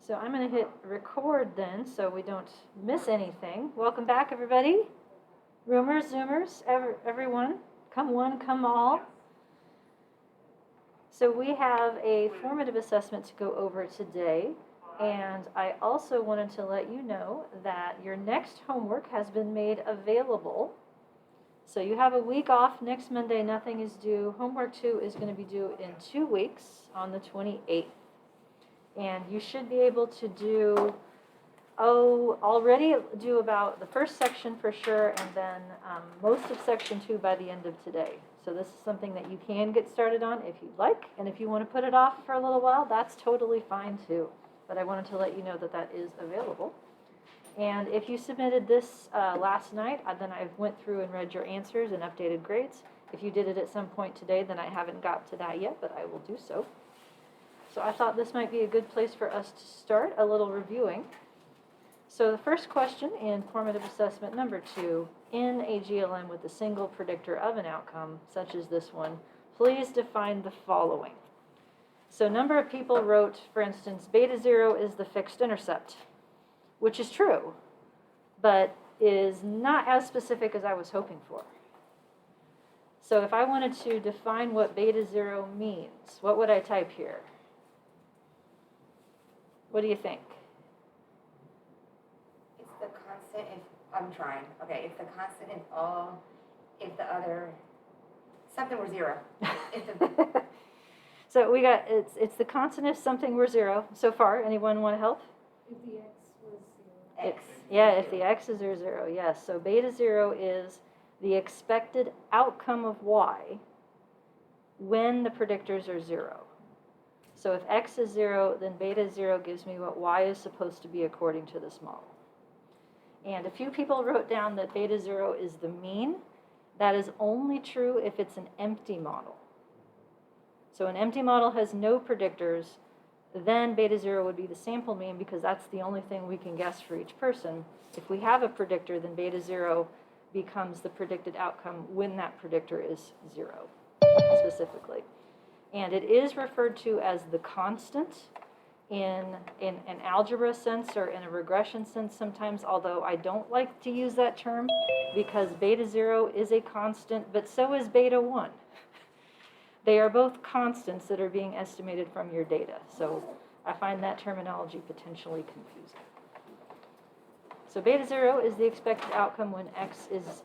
So I'm going to hit record then so we don't miss anything. Welcome back, everybody. Roomers, Zoomers, everyone. Come one, come all. So we have a formative assessment to go over today. And I also wanted to let you know that your next homework has been made available. So you have a week off. Next Monday, nothing is due. Homework 2 is going to be due in 2 weeks on the 28th. And you should be able to do, already do about the first section for sure, and then most of section 2 by the end of today. So this is something that you can get started on if you'd like. And if you want to put it off for a little while, that's totally fine too. But I wanted to let you know that that is available. And if you submitted this last night, then I went through and read your answers and updated grades. If you did it at some point today, then I haven't got to that yet, but I will do so. So I thought this might be a good place for us to start a little reviewing. So the first question in formative assessment number 2, in a GLM with a single predictor of an outcome, such as this one, please define the following. So a number of people wrote, for instance, beta 0 is the fixed intercept, which is true, but is not as specific as I was hoping for. So if I wanted to define what beta 0 means, what would I type here? What do you think? It's the constant if, I'm trying, okay, it's the constant if the other, something were 0. So we got, it's the constant if something were 0. So far, anyone want to help? If the x was 0. X. Yeah, if the x's are 0, yes. So beta 0 is the expected outcome of y when the predictors are 0. So if x is 0, then beta 0 gives me what y is supposed to be according to this model. And a few people wrote down that beta 0 is the mean. That is only true if it's an empty model. So an empty model has no predictors, then beta 0 would be the sample mean because that's the only thing we can guess for each person. If we have a predictor, then beta 0 becomes the predicted outcome when that predictor is 0, specifically. And it is referred to as the constant in an algebra sense or in a regression sense sometimes, although I don't like to use that term because beta 0 is a constant, but so is beta 1. They are both constants that are being estimated from your data. So I find that terminology potentially confusing. So beta 0 is the expected outcome when x is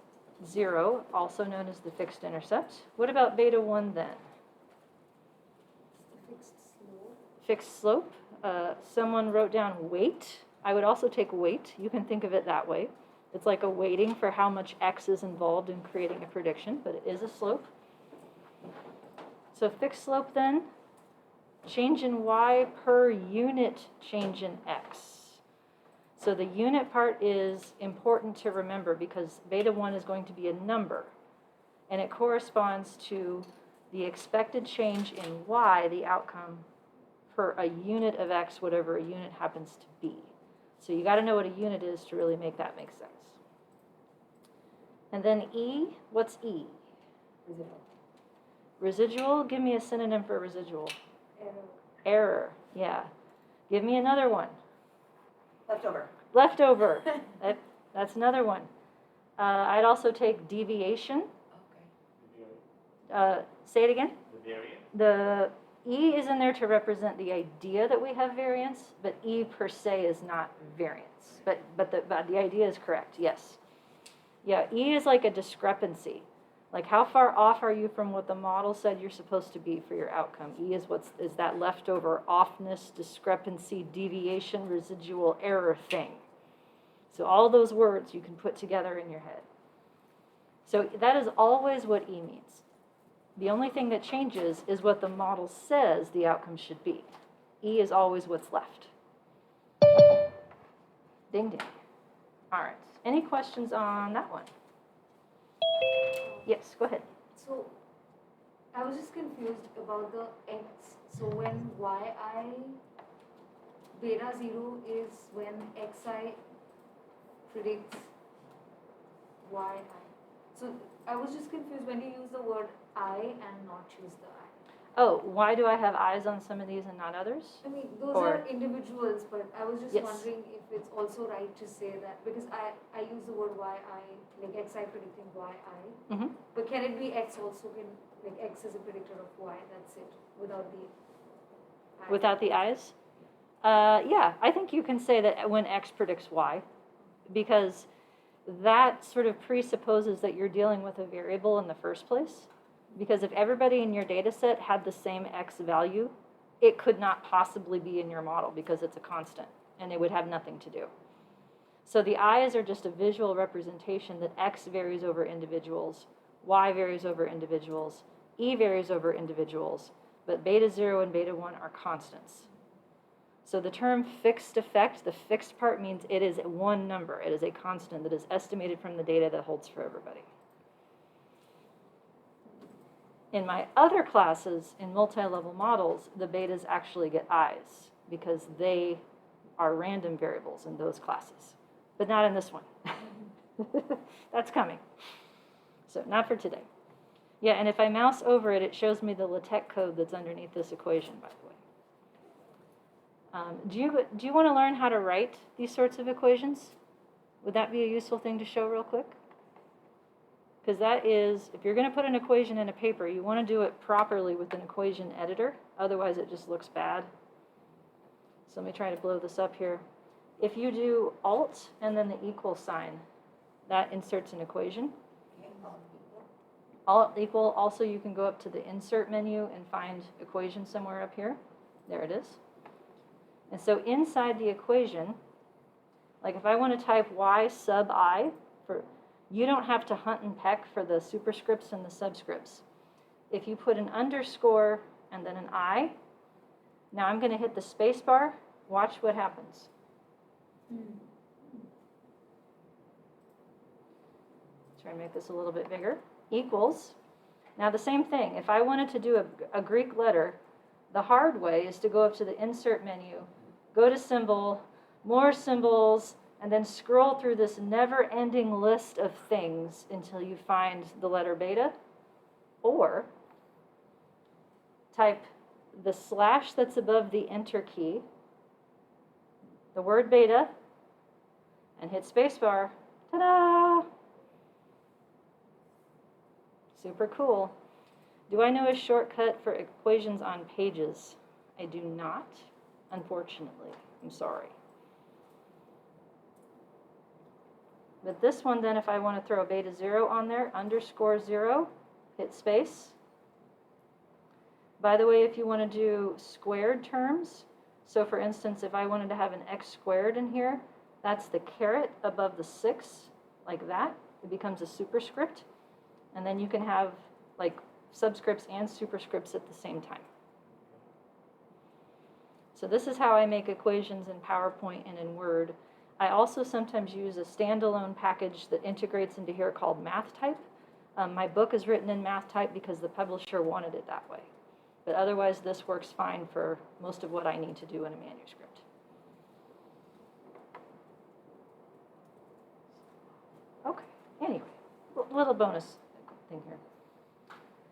0, also known as the fixed intercept. What about beta 1 then? Fixed slope. Someone wrote down weight. I would also take weight. You can think of it that way. It's like a weighting for how much x is involved in creating a prediction, but it is a slope. So fixed slope then, change in y per unit change in x. So the unit part is important to remember because beta 1 is going to be a number, and it corresponds to the expected change in y, the outcome, per a unit of x, whatever a unit happens to be. So you got to know what a unit is to really make that make sense. And then E, what's E? Residual. Residual, give me a synonym for residual. Error. Error, yeah. Give me another one. Leftover. Leftover, that's another one. I'd also take deviation. Okay. Say it again. The variance? The E is in there to represent the idea that we have variance, but E per se is not variance. But the idea is correct, yes. Yeah, E is like a discrepancy. Like how far off are you from what the model said you're supposed to be for your outcome? E is that leftover offness, discrepancy, deviation, residual error thing. So all those words you can put together in your head. So that is always what E means. The only thing that changes is what the model says the outcome should be. E is always what's left. Ding, ding. All right. Any questions on that one? Yes, go ahead. So I was just confused about the x. So when beta 0 is when xi predicts yi. So I was just confused when you use the word I and not choose the I. Oh, why do I have eyes on some of these and not others? I mean, those Or- are individuals, but I was just Yes. wondering if it's also right to say that, because I use the word yi, like xi predicting yi, Mhm. but can it be x also, like x is a predictor of y, that's it, without the I? Without the eyes? Yeah, I think you can say that when X predicts Y, because that sort of presupposes that you're dealing with a variable in the first place. Because if everybody in your data set had the same X value, it could not possibly be in your model because it's a constant and it would have nothing to do. So the I's are just a visual representation that X varies over individuals, Y varies over individuals, E varies over individuals, but beta 0 and beta 1 are constants. So the term fixed effect, the fixed part means it is one number. It is a constant that is estimated from the data that holds for everybody. In my other classes, in multi-level models, the betas actually get I's because they are random variables in those classes, but not in this one. That's coming. So not for today. Yeah, and if I mouse over it, it shows me the LaTeX code that's underneath this equation, by the way. Do you want to learn how to write these sorts of equations? Would that be a useful thing to show real quick? Because that is, if you're going to put an equation in a paper, you want to do it properly with an equation editor. Otherwise, it just looks bad. So let me try to blow this up here. If you do Alt and then the equal sign, that inserts an equation. Alt equal, also you can go up to the Insert menu and find equation somewhere up here. There it is. And so inside the equation, like if I want to type y sub I, you don't have to hunt and peck for the superscripts and the subscripts. If you put an underscore and then an I, now I'm going to hit the space bar. Watch what happens. Try and make this a little bit bigger. Equals. Now the same thing. If I wanted to do a Greek letter, the hard way is to go up to the Insert menu, go to Symbol, more symbols, and then scroll through this never-ending list of things until you find the letter beta, or type the slash that's above the Enter key, the word beta, and hit spacebar. Ta-da! Super cool. Do I know a shortcut for equations on pages? I do not, unfortunately. I'm sorry. But this one then, if I want to throw a beta 0 on there, underscore 0, hit space. By the way, if you want to do squared terms, so for instance, if I wanted to have an x squared in here, that's the caret above the 6, like that. It becomes a superscript. And then you can have like subscripts and superscripts at the same time. So this is how I make equations in PowerPoint and in Word. I also sometimes use a standalone package that integrates into here called MathType. My book is written in MathType because the publisher wanted it that way. But otherwise, this works fine for most of what I need to do in a manuscript. Okay, anyway, little bonus thing here.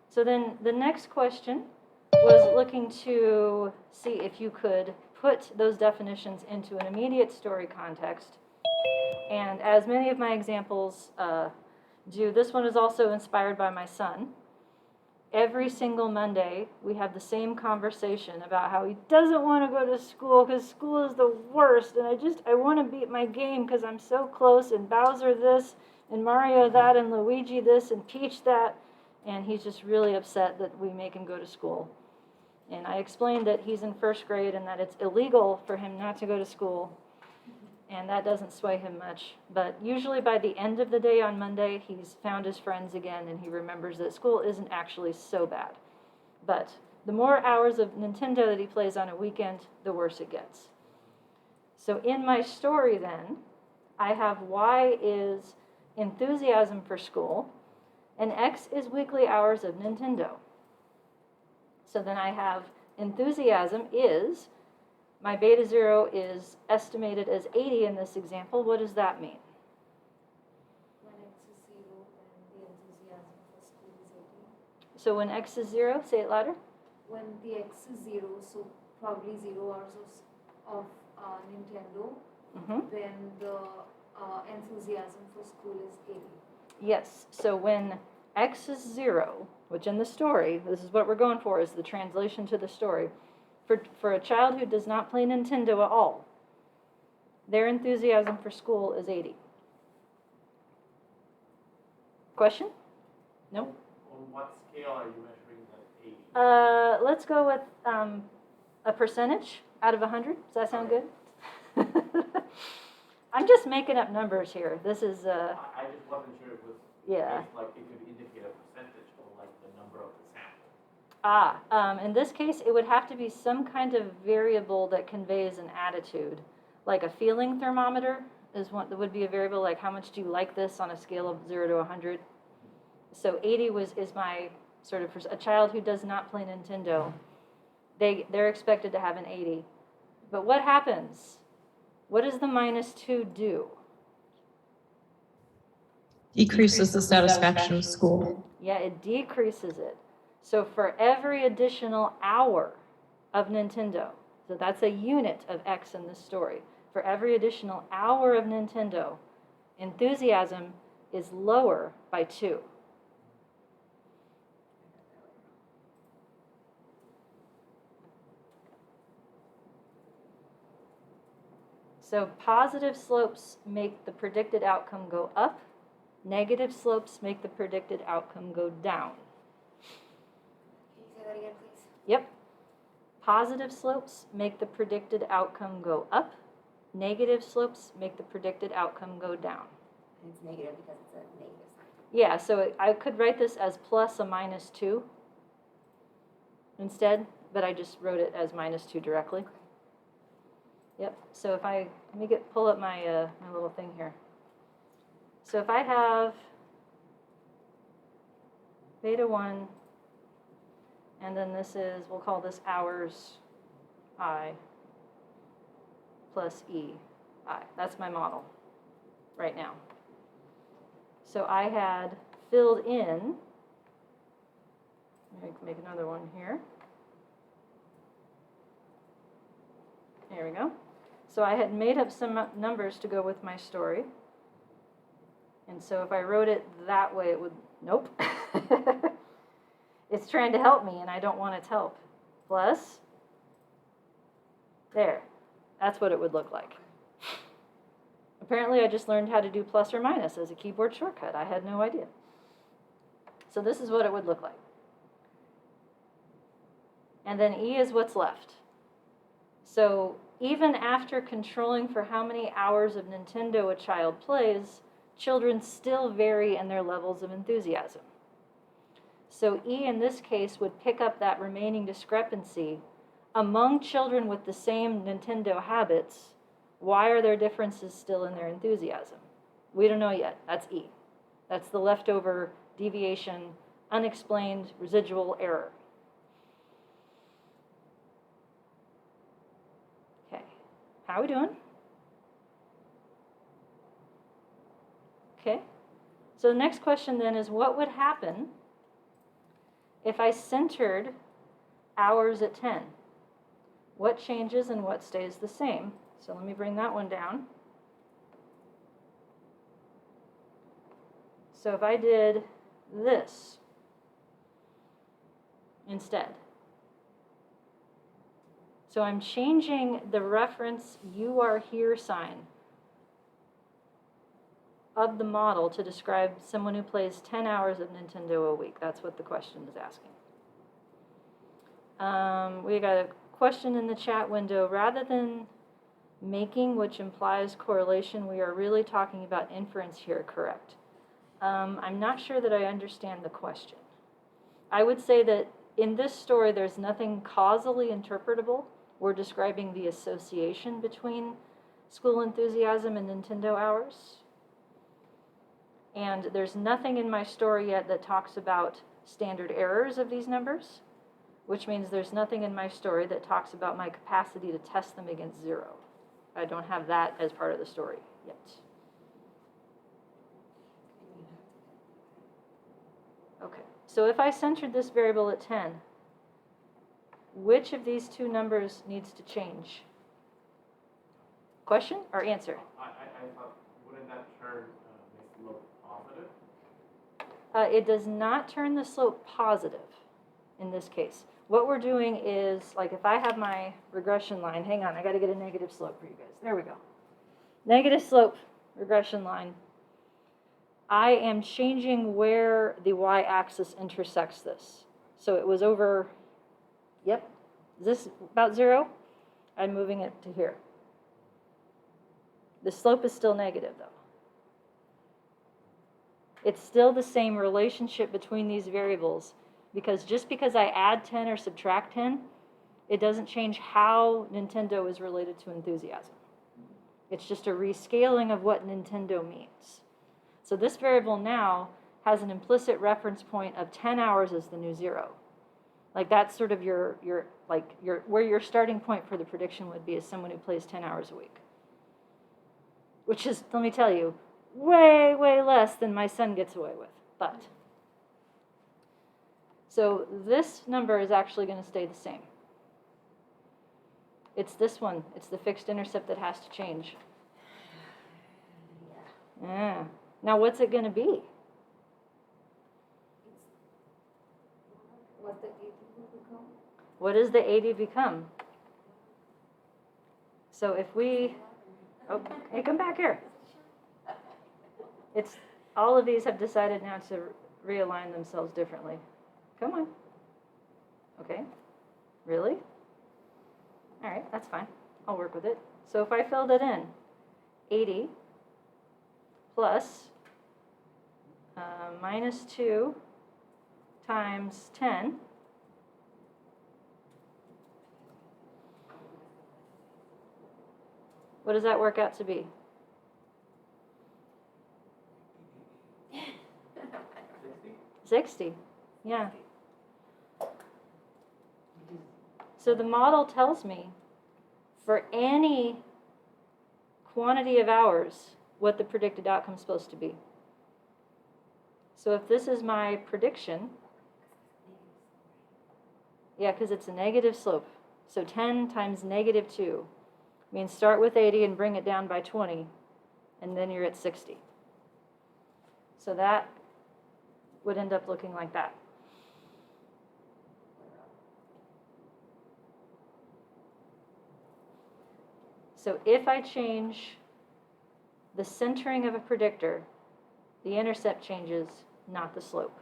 So then the next question was looking to see if you could put those definitions into an immediate story context. And as many of my examples do, this one is also inspired by my son. Every single Monday, we have the same conversation about how he doesn't want to go to school because school is the worst. And I want to beat my game because I'm so close, and Bowser this, and Mario that, and Luigi this, and Peach that. And he's just really upset that we make him go to school. And I explained that he's in first grade and that it's illegal for him not to go to school. And that doesn't sway him much. But usually by the end of the day on Monday, he's found his friends again and he remembers that school isn't actually so bad. But the more hours of Nintendo that he plays on a weekend, the worse it gets. So in my story then, I have Y is enthusiasm for school, and X is weekly hours of Nintendo. So then I have enthusiasm is, my beta 0 is estimated as 80 in this example. What does that mean? When x is 0, then the enthusiasm for school is 80. So when X is 0, say it louder. when the X is 0, so probably 0 hours of Nintendo, then the enthusiasm for school is 80. Yes, so when X is 0, which in the story, this is what we're going for, is the translation to the story. For a child who does not play Nintendo at all, their enthusiasm for school is 80. Question? No? On what scale are you measuring that 80? Let's go with a percentage out of 100. Does that sound good? I'm just making up numbers here. This is I just wasn't sure if it was yeah. just like it could indicate a percentage or like the number of the sample. In this case, it would have to be some kind of variable that conveys an attitude, like a feeling thermometer is one that would be a variable, like how much do you like this on a scale of 0 to 100. So 80 is my sort of, a child who does not play Nintendo, they're expected to have an 80. But what happens? What does the -2 do? Decreases the satisfaction of school. Yeah, it decreases it. So for every additional hour of Nintendo, so that's a unit of X in this story, for every additional hour of Nintendo, enthusiasm is lower by 2. So positive slopes make the predicted outcome go up. Negative slopes make the predicted outcome go down. Can you say that again, please? Yep. Positive slopes make the predicted outcome go up. Negative slopes make the predicted outcome go down. And it's negative because it's a negative sign. Yeah, so I could write this as plus a -2 instead, but I just wrote it as -2 directly. Yep, so if let me pull up my, my little thing here. So if I have beta 1, and then this is, we'll call this hours I plus E I. That's my model right now. So I had filled in, let me make another one here. There we go. So I had made up some numbers to go with my story. And so if I wrote it that way, it would, nope. It's trying to help me, and I don't want its help. Plus, there. That's what it would look like. Apparently, I just learned how to do plus or minus as a keyboard shortcut. I had no idea. So this is what it would look like. And then E is what's left. So even after controlling for how many hours of Nintendo a child plays, children still vary in their levels of enthusiasm. So E in this case would pick up that remaining discrepancy among children with the same Nintendo habits. Why are there differences still in their enthusiasm? We don't know yet. That's E. That's the leftover deviation, unexplained residual error. Okay, how are we doing? Okay, so the next question then is, what would happen if I centered hours at 10? What changes and what stays the same? So let me bring that one down. So if I did this instead. So I'm changing the reference "you are here" sign of the model to describe someone who plays 10 hours of Nintendo a week. That's what the question is asking. We got a question in the chat window. Rather than making, which implies correlation, we are really talking about inference here, correct? I'm not sure that I understand the question. I would say that in this story, there's nothing causally interpretable. We're describing the association between school enthusiasm and Nintendo hours. And there's nothing in my story yet that talks about standard errors of these numbers, which means there's nothing in my story that talks about my capacity to test them against 0. I don't have that as part of the story yet. Okay, so if I centered this variable at 10, which of these two numbers needs to change? Question or answer? I thought, wouldn't that turn the slope positive? It does not turn the slope positive in this case. What we're doing is, like if I have my regression line, hang on, I got to get a negative slope for you guys. There we go. Negative slope regression line. I am changing where the y-axis intersects this. So it was over, yep, is this about 0? I'm moving it to here. The slope is still negative though. It's still the same relationship between these variables, because just because I add 10 or subtract 10, it doesn't change how Nintendo is related to enthusiasm. It's just a rescaling of what Nintendo means. So this variable now has an implicit reference point of 10 hours as the new 0. Like that's sort of where your starting point for the prediction would be as someone who plays 10 hours a week. Which is, let me tell you, way, way less than my son gets away with, but. So this number is actually going to stay the same. It's this one. It's the fixed intercept that has to change. Yeah. Now what's it going to be? What the 80 will become? What does the 80 become? So if we, oh, hey, come back here. It's, all of these have decided now to realign themselves differently. Come on. Okay. Really? All right, that's fine. I'll work with it. So if I filled it in, 80 plus minus 2 times 10 what does that work out to be? 60. Yeah. So the model tells me for any quantity of hours what the predicted outcome is supposed to be. So if this is my prediction, yeah, because it's a negative slope. So 10 times negative 2 means start with 80 and bring it down by 20, and then you're at 60. So that would end up looking like that. So if I change the centering of a predictor, the intercept changes, not the slope.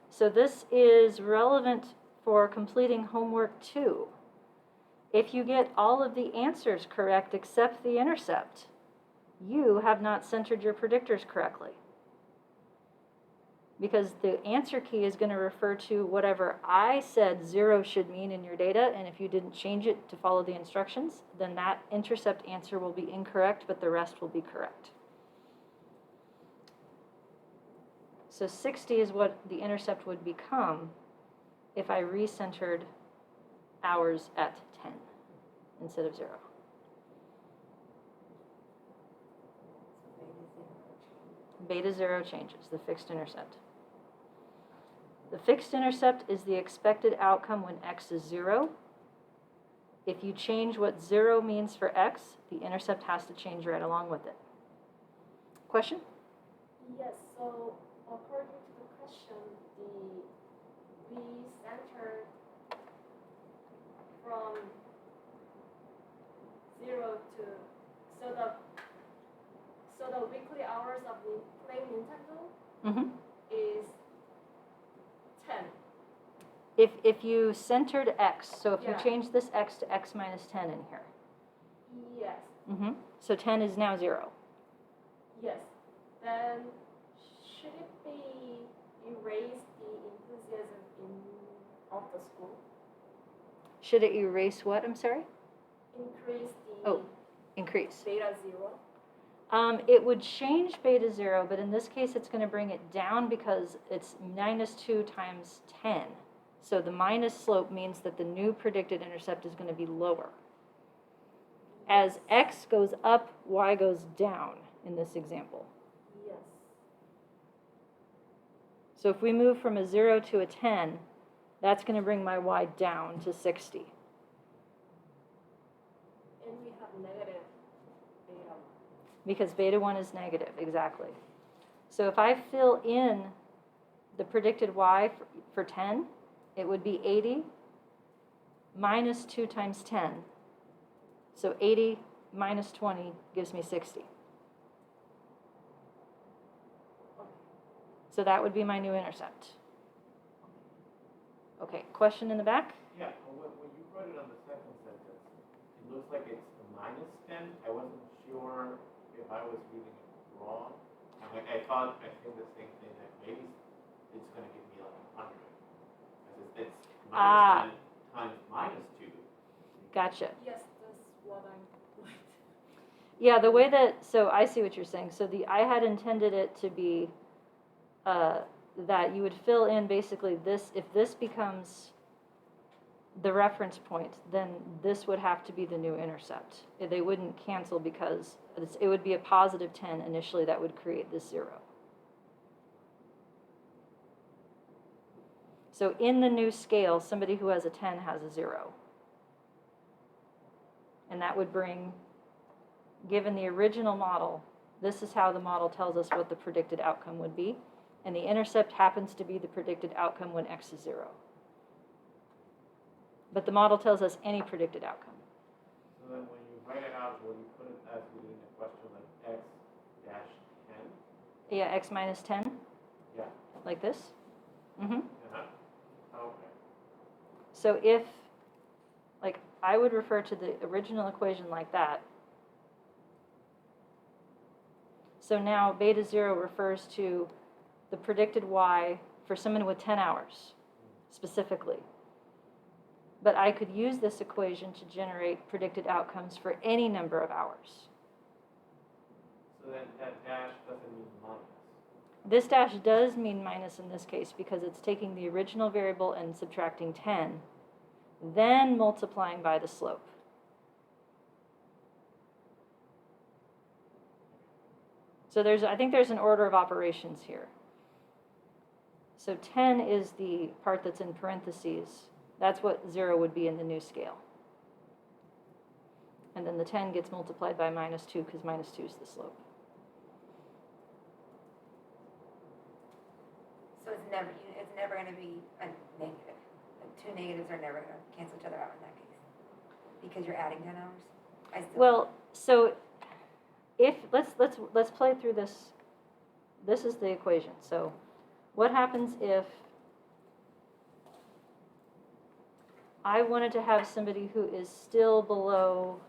So this is relevant for completing homework 2. If you get all of the answers correct except the intercept, you have not centered your predictors correctly. Because the answer key is going to refer to whatever I said 0 should mean in your data, and if you didn't change it to follow the instructions, then that intercept answer will be incorrect, but the rest will be correct. So 60 is what the intercept would become if I recentered hours at 10 instead of 0. Beta 0 changes, the fixed intercept. The fixed intercept is the expected outcome when x is 0. If you change what 0 means for x, the intercept has to change right along with it. Question? Yes, so according to the question, we centered from 0 to, so the weekly hours of playing Nintendo is 10. If you centered x, so if you Yeah. change this x to x minus 10 in here. Yes, So 10 is now 0. yes. Then should it be erase the enthusiasm of the school? Should it erase what? I'm sorry? Increase the Oh, increase. beta 0? It would change beta 0, but in this case it's going to bring it down because it's minus 2 times 10. So the minus slope means that the new predicted intercept is going to be lower. As x goes up, y goes down in this example. Yes. So if we move from a 0 to a 10, that's going to bring my y down to 60. And we have negative beta. Because beta 1 is negative, exactly. So if I fill in the predicted y for 10, it would be 80 minus 2 times 10. So 80 minus 20 gives me 60. So that would be my new intercept. Okay, question in the back? Yeah, well, when you wrote it on the second sentence, it looks like it's a minus 10. I wasn't sure if I was reading it wrong. I think the same thing, that maybe it's going to give me like 100. Because it's minus 10 times minus 2. Gotcha. Yes, that's what I'm doing. Yeah, the way that, so I see what you're saying. So I had intended it to be that you would fill in basically this, if this becomes the reference point, then this would have to be the new intercept. They wouldn't cancel because it would be a positive 10 initially that would create this 0. So in the new scale, somebody who has a 10 has a 0. And that would bring, given the original model, this is how the model tells us what the predicted outcome would be. And the intercept happens to be the predicted outcome when x is 0. But the model tells us any predicted outcome. So then when you write it out, will you put it as we did in the question, like x dash 10? Yeah, x minus 10, Yeah. like this. Mm-hmm. Uh-huh. Okay. So if, like, I would refer to the original equation like that. So now beta 0 refers to the predicted y for someone with 10 hours, specifically. But I could use this equation to generate predicted outcomes for any number of hours. So then that dash doesn't mean minus. This dash does mean minus in this case because it's taking the original variable and subtracting 10, then multiplying by the slope. So I think there's an order of operations here. So 10 is the part that's in parentheses. That's what 0 would be in the new scale. And then the 10 gets multiplied by minus 2 because minus 2 is the slope. So it's never going to be a negative. The two negatives are never going to cancel each other out in that case. Because you're adding 10 hours? Well, so if, let's play through this. This is the equation. So what happens if I wanted to have somebody who is still below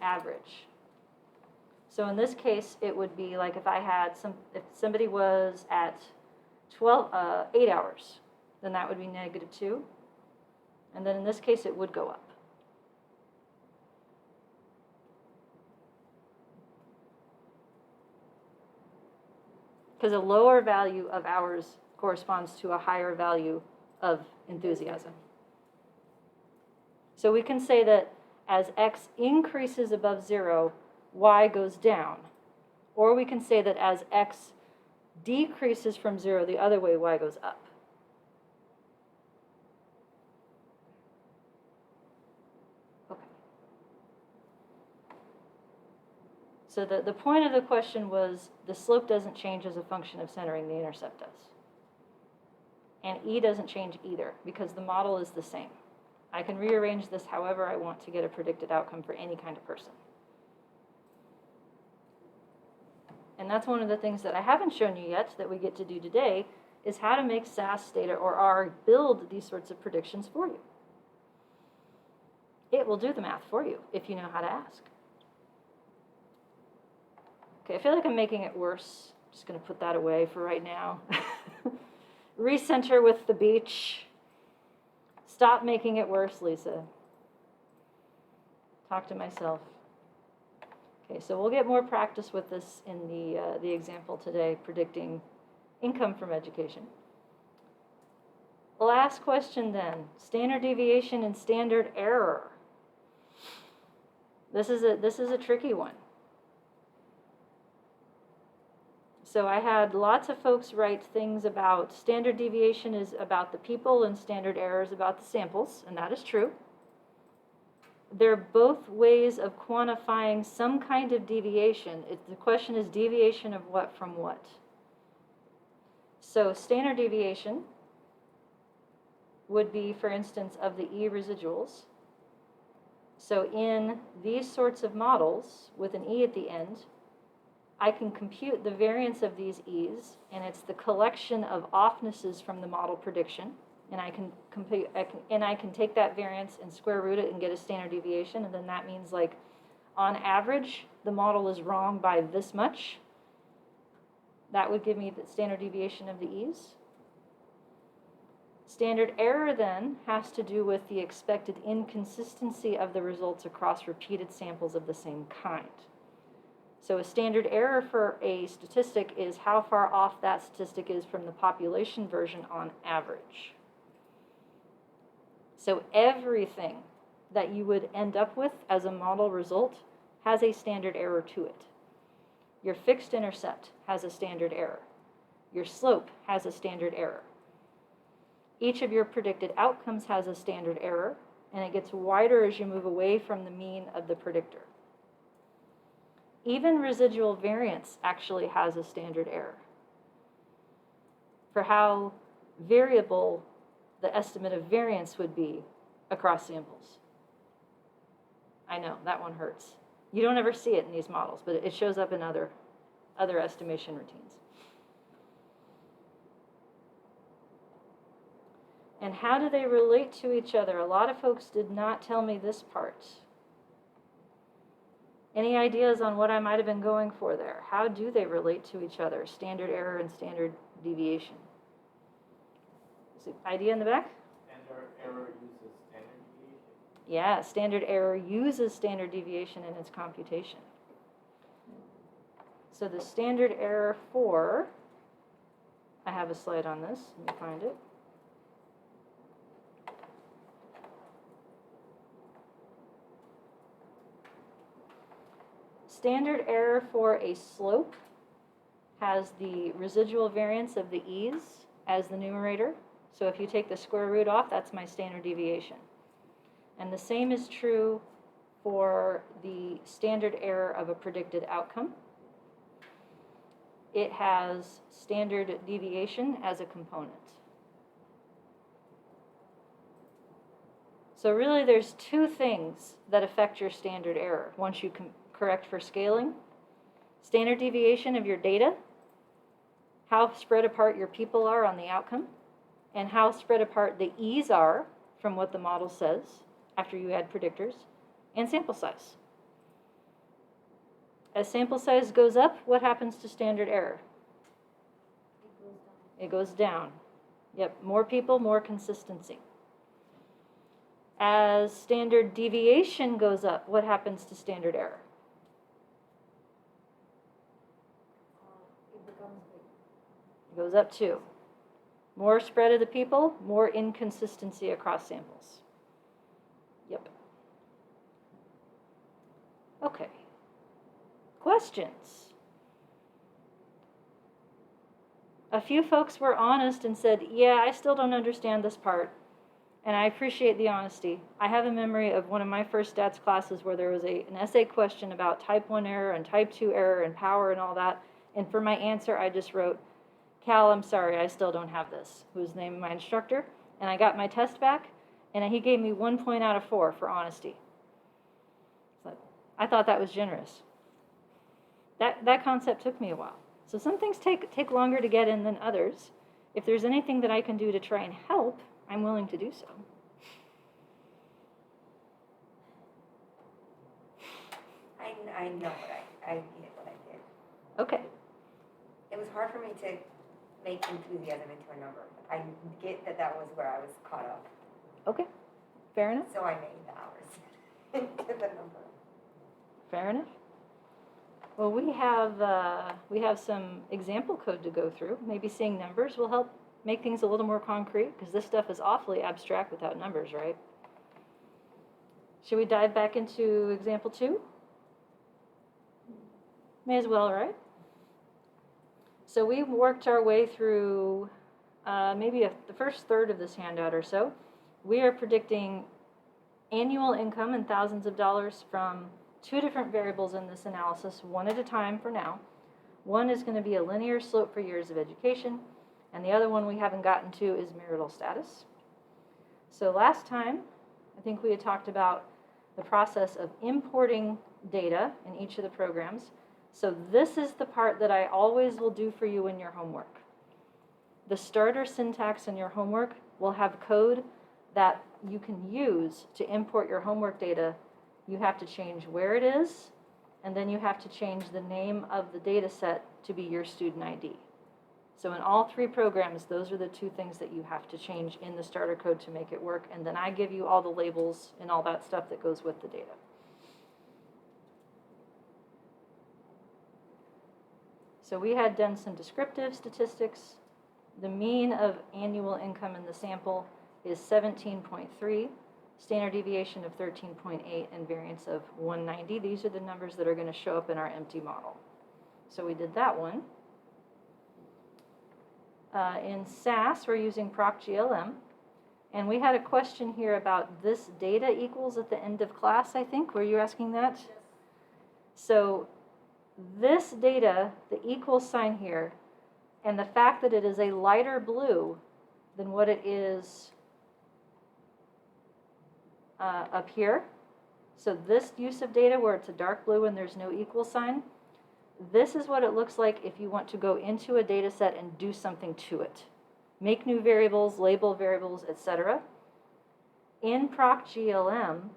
average? So in this case, it would be like if I had if somebody was at 8 hours, then that would be negative 2. And then in this case, it would go up. Because a lower value of hours corresponds to a higher value of enthusiasm. So we can say that as x increases above 0, y goes down. Or we can say that as x decreases from 0 the other way, y goes up. Okay. So the point of the question was the slope doesn't change as a function of centering, the intercept does. And E doesn't change either because the model is the same. I can rearrange this however I want to get a predicted outcome for any kind of person. And that's one of the things that I haven't shown you yet that we get to do today is how to make SAS data or R build these sorts of predictions for you. It will do the math for you if you know how to ask. Okay, I feel like I'm making it worse. I'm just going to put that away for right now. Recenter with the beach. Stop making it worse, Lisa. Talk to myself. Okay, so we'll get more practice with this in the example today, predicting income from education. Last question then, standard deviation and standard error. This is a tricky one. So I had lots of folks write things about standard deviation is about the people and standard error is about the samples, and that is true. They're both ways of quantifying some kind of deviation. The question is deviation of what from what? So standard deviation would be, for instance, of the E residuals. So in these sorts of models with an E at the end, I can compute the variance of these E's, and it's the collection of offnesses from the model prediction. And I can take that variance and square root it and get a standard deviation, and then that means, like, on average, the model is wrong by this much. That would give me the standard deviation of the E's. Standard error then has to do with the expected inconsistency of the results across repeated samples of the same kind. So a standard error for a statistic is how far off that statistic is from the population version on average. So everything that you would end up with as a model result has a standard error to it. Your fixed intercept has a standard error. Your slope has a standard error. Each of your predicted outcomes has a standard error, and it gets wider as you move away from the mean of the predictor. Even residual variance actually has a standard error for how variable the estimate of variance would be across samples. I know, that one hurts. You don't ever see it in these models, but it shows up in other estimation routines. And how do they relate to each other? A lot of folks did not tell me this part. Any ideas on what I might have been going for there? How do they relate to each other? Standard error and standard deviation. Idea in the back? Standard error uses standard deviation. Yeah, standard error uses standard deviation in its computation. So the standard error for, I have a slide on this, let me find it. Standard error for a slope has the residual variance of the E's as the numerator. So if you take the square root off, that's my standard deviation. And the same is true for the standard error of a predicted outcome. It has standard deviation as a component. So really there's two things that affect your standard error once you correct for scaling. Standard deviation of your data, how spread apart your people are on the outcome, and how spread apart the E's are from what the model says after you add predictors, and sample size. As sample size goes up, what happens to standard error? It goes down. Yep, more people, more consistency. As standard deviation goes up, what happens to standard error? It becomes big. It goes up too. More spread of the people, more inconsistency across samples. Yep. Okay. Questions? A few folks were honest and said, yeah, I still don't understand this part. And I appreciate the honesty. I have a memory of one of my first stats classes where there was an essay question about type 1 error and type 2 error and power and all that. And for my answer, I just wrote, Cal, I'm sorry, I still don't have this, who was the name of my instructor. And I got my test back, and he gave me 1 point out of 4 for honesty. So I thought that was generous. That concept took me a while. So some things take longer to get in than others. If there's anything that I can do to try and help, I'm willing to do so. I know I get what I did. Okay. It was hard for me to make enthusiasm into a number. I get that was where I was caught up. Okay. Fair enough. So I made the hours into the number. Fair enough. Well, we have some example code to go through. Maybe seeing numbers will help make things a little more concrete, because this stuff is awfully abstract without numbers, right? Should we dive back into example 2? May as well, right? So we worked our way through maybe the first third of this handout or so. We are predicting annual income in thousands of dollars from 2 different variables in this analysis, one at a time for now. One is going to be a linear slope for years of education, and the other one we haven't gotten to is marital status. So last time, I think we had talked about the process of importing data in each of the programs. So this is the part that I always will do for you in your homework. The starter syntax in your homework will have code that you can use to import your homework data. You have to change where it is, and then you have to change the name of the data set to be your student ID. So in all 3 programs, those are the 2 things that you have to change in the starter code to make it work, and then I give you all the labels and all that stuff that goes with the data. So we had done some descriptive statistics. The mean of annual income in the sample is 17.3, standard deviation of 13.8, and variance of 190. These are the numbers that are going to show up in our empty model. So we did that one. In SAS, we're using ProcGLM. And we had a question here about this data equals at the end of class, I think. Were you asking that? Yes. So this data, the equal sign here, and the fact that it is a lighter blue than what it is up here. So this use of data where it's a dark blue and there's no equal sign, this is what it looks like if you want to go into a data set and do something to it. Make new variables, label variables, etc. In ProcGLM,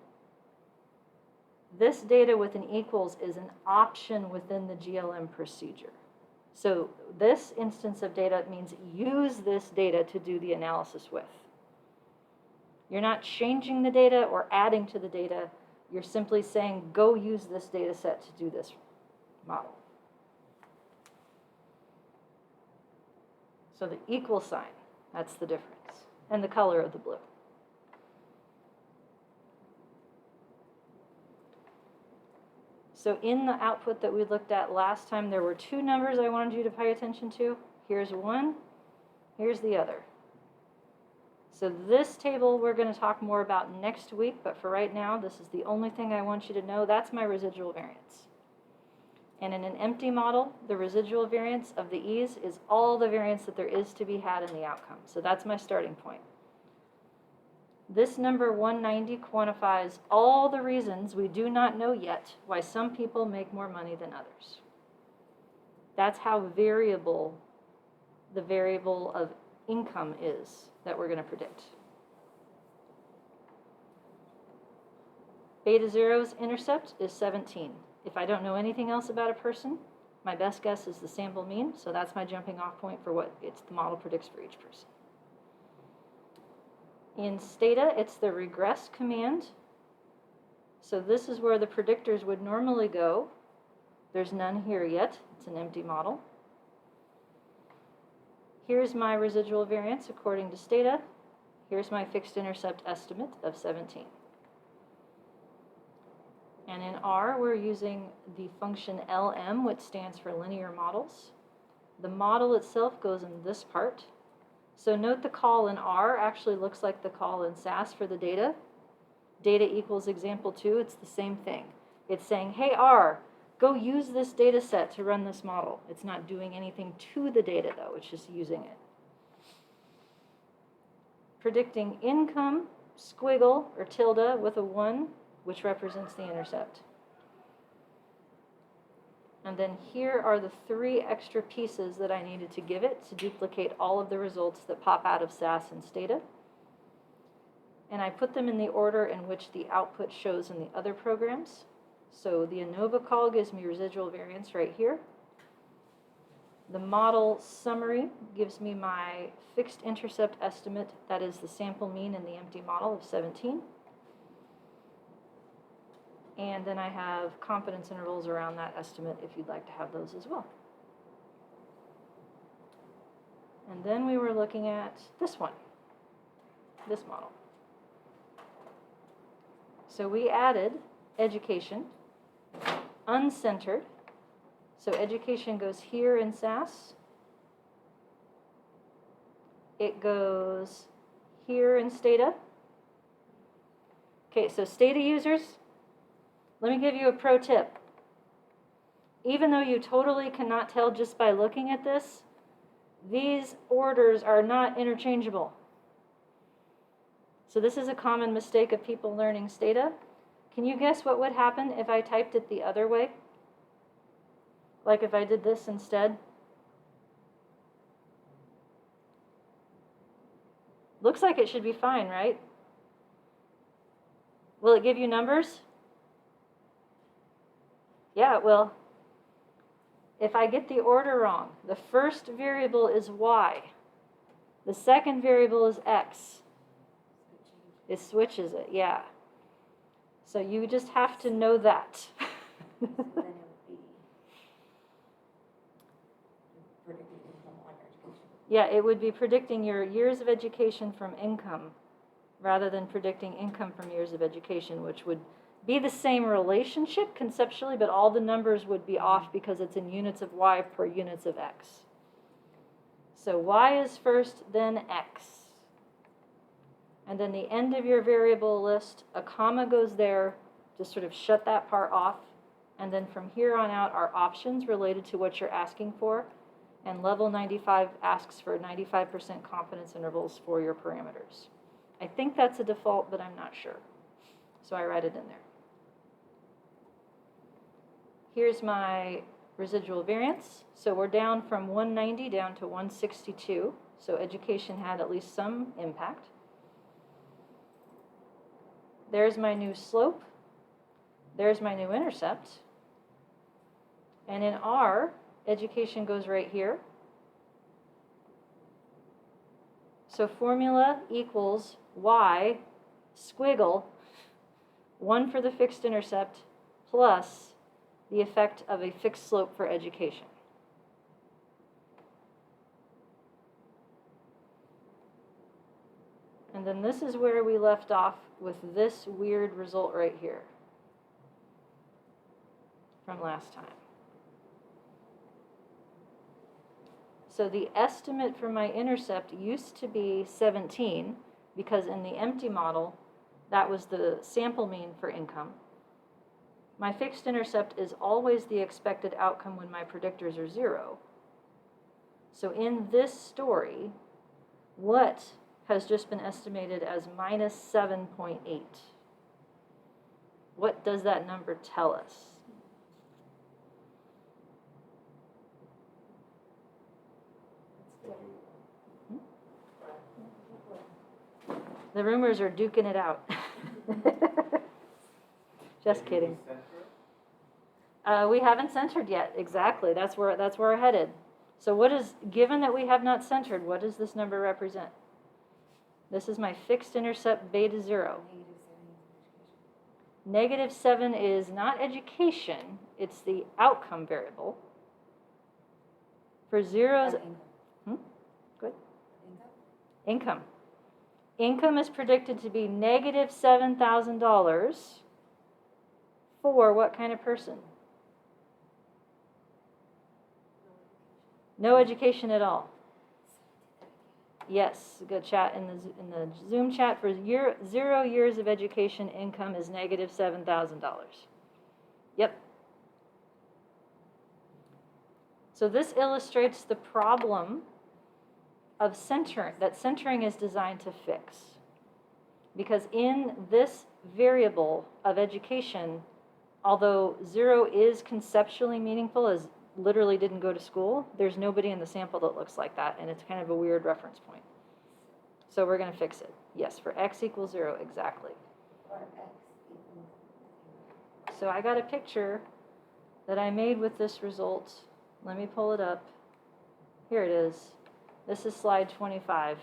this data with an equals is an option within the GLM procedure. So this instance of data means use this data to do the analysis with. You're not changing the data or adding to the data. You're simply saying, go use this data set to do this model. So the equal sign, that's the difference, and the color of the blue. So in the output that we looked at last time, there were 2 numbers I wanted you to pay attention to. Here's one, here's the other. So this table we're going to talk more about next week, but for right now, this is the only thing I want you to know. That's my residual variance. And in an empty model, the residual variance of the e's is all the variance that there is to be had in the outcome. So that's my starting point. This number 190 quantifies all the reasons we do not know yet why some people make more money than others. That's how variable the variable of income is that we're going to predict. Beta zero's intercept is 17. If I don't know anything else about a person, my best guess is the sample mean, so that's my jumping off point for what the model predicts for each person. In Stata, it's the regress command. So this is where the predictors would normally go. There's none here yet. It's an empty model. Here's my residual variance according to Stata. Here's my fixed intercept estimate of 17. And in R, we're using the function LM, which stands for linear models. The model itself goes in this part. So note the call in R actually looks like the call in SAS for the data. Data equals example 2, it's the same thing. It's saying, hey R, go use this data set to run this model. It's not doing anything to the data though, it's just using it. Predicting income, squiggle or tilde with a 1, which represents the intercept. And then here are the 3 extra pieces that I needed to give it to duplicate all of the results that pop out of SAS and Stata. And I put them in the order in which the output shows in the other programs. So the ANOVA call gives me residual variance right here. The model summary gives me my fixed intercept estimate, that is the sample mean in the empty model of 17. And then I have confidence intervals around that estimate if you'd like to have those as well. And then we were looking at this one, this model. So we added education, uncentered. So education goes here in SAS, it goes here in Stata. Okay, so Stata users, let me give you a pro tip. Even though you totally cannot tell just by looking at this, these orders are not interchangeable. So this is a common mistake of people learning Stata. Can you guess what would happen if I typed it the other way? Like if I did this instead? Looks like it should be fine, right? Will it give you numbers? Yeah, it will. If I get the order wrong, the first variable is y. The second variable is x. It switches it, yeah. So you just have to know that. So then it would be predicting income on your education. Yeah, it would be predicting your years of education from income rather than predicting income from years of education, which would be the same relationship conceptually, but all the numbers would be off because it's in units of y per units of x. So y is first, then x. And then the end of your variable list, a comma goes there to sort of shut that part off. And then from here on out are options related to what you're asking for. And level 95 asks for 95% confidence intervals for your parameters. I think that's a default, but I'm not sure. So I write it in there. Here's my residual variance. So we're down from 190 down to 162. So education had at least some impact. There's my new slope. There's my new intercept. And in R, education goes right here. So formula equals y squiggle, 1 for the fixed intercept, plus the effect of a fixed slope for education. And then this is where we left off with this weird result right here from last time. So the estimate for my intercept used to be 17 because in the empty model, that was the sample mean for income. My fixed intercept is always the expected outcome when my predictors are 0. So in this story, what has just been estimated as minus 7.8? What does that number tell us? The rumors are duking it out. Just kidding. We haven't centered yet. Exactly. That's where we're headed. So what is, given that we have not centered, what does this number represent? This is my fixed intercept beta 0. Negative 7 is not education. It's the outcome variable. For zeros, good. Income. Income is predicted to be negative $7,000 for what kind of person? No education at all. Yes, good chat in the Zoom chat. For 0 years of education, income is negative $7,000. Yep. So this illustrates the problem of centering, that centering is designed to fix. Because in this variable of education, although 0 is conceptually meaningful as literally didn't go to school, there's nobody in the sample that looks like that, and it's kind of a weird reference point. So we're going to fix it. Yes, for x equals 0, exactly. Or x equals 0. So I got a picture that I made with this result. Let me pull it up. Here it is. This is slide 25.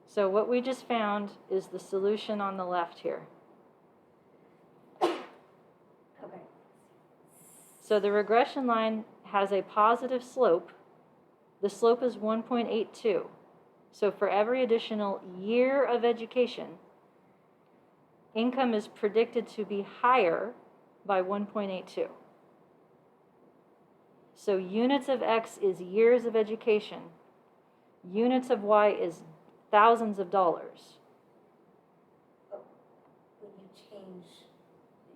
So what we just found is the solution on the left here. Okay. So the regression line has a positive slope. The slope is 1.82. So for every additional year of education, income is predicted to be higher by 1.82. So units of X is years of education. Units of Y is thousands of dollars.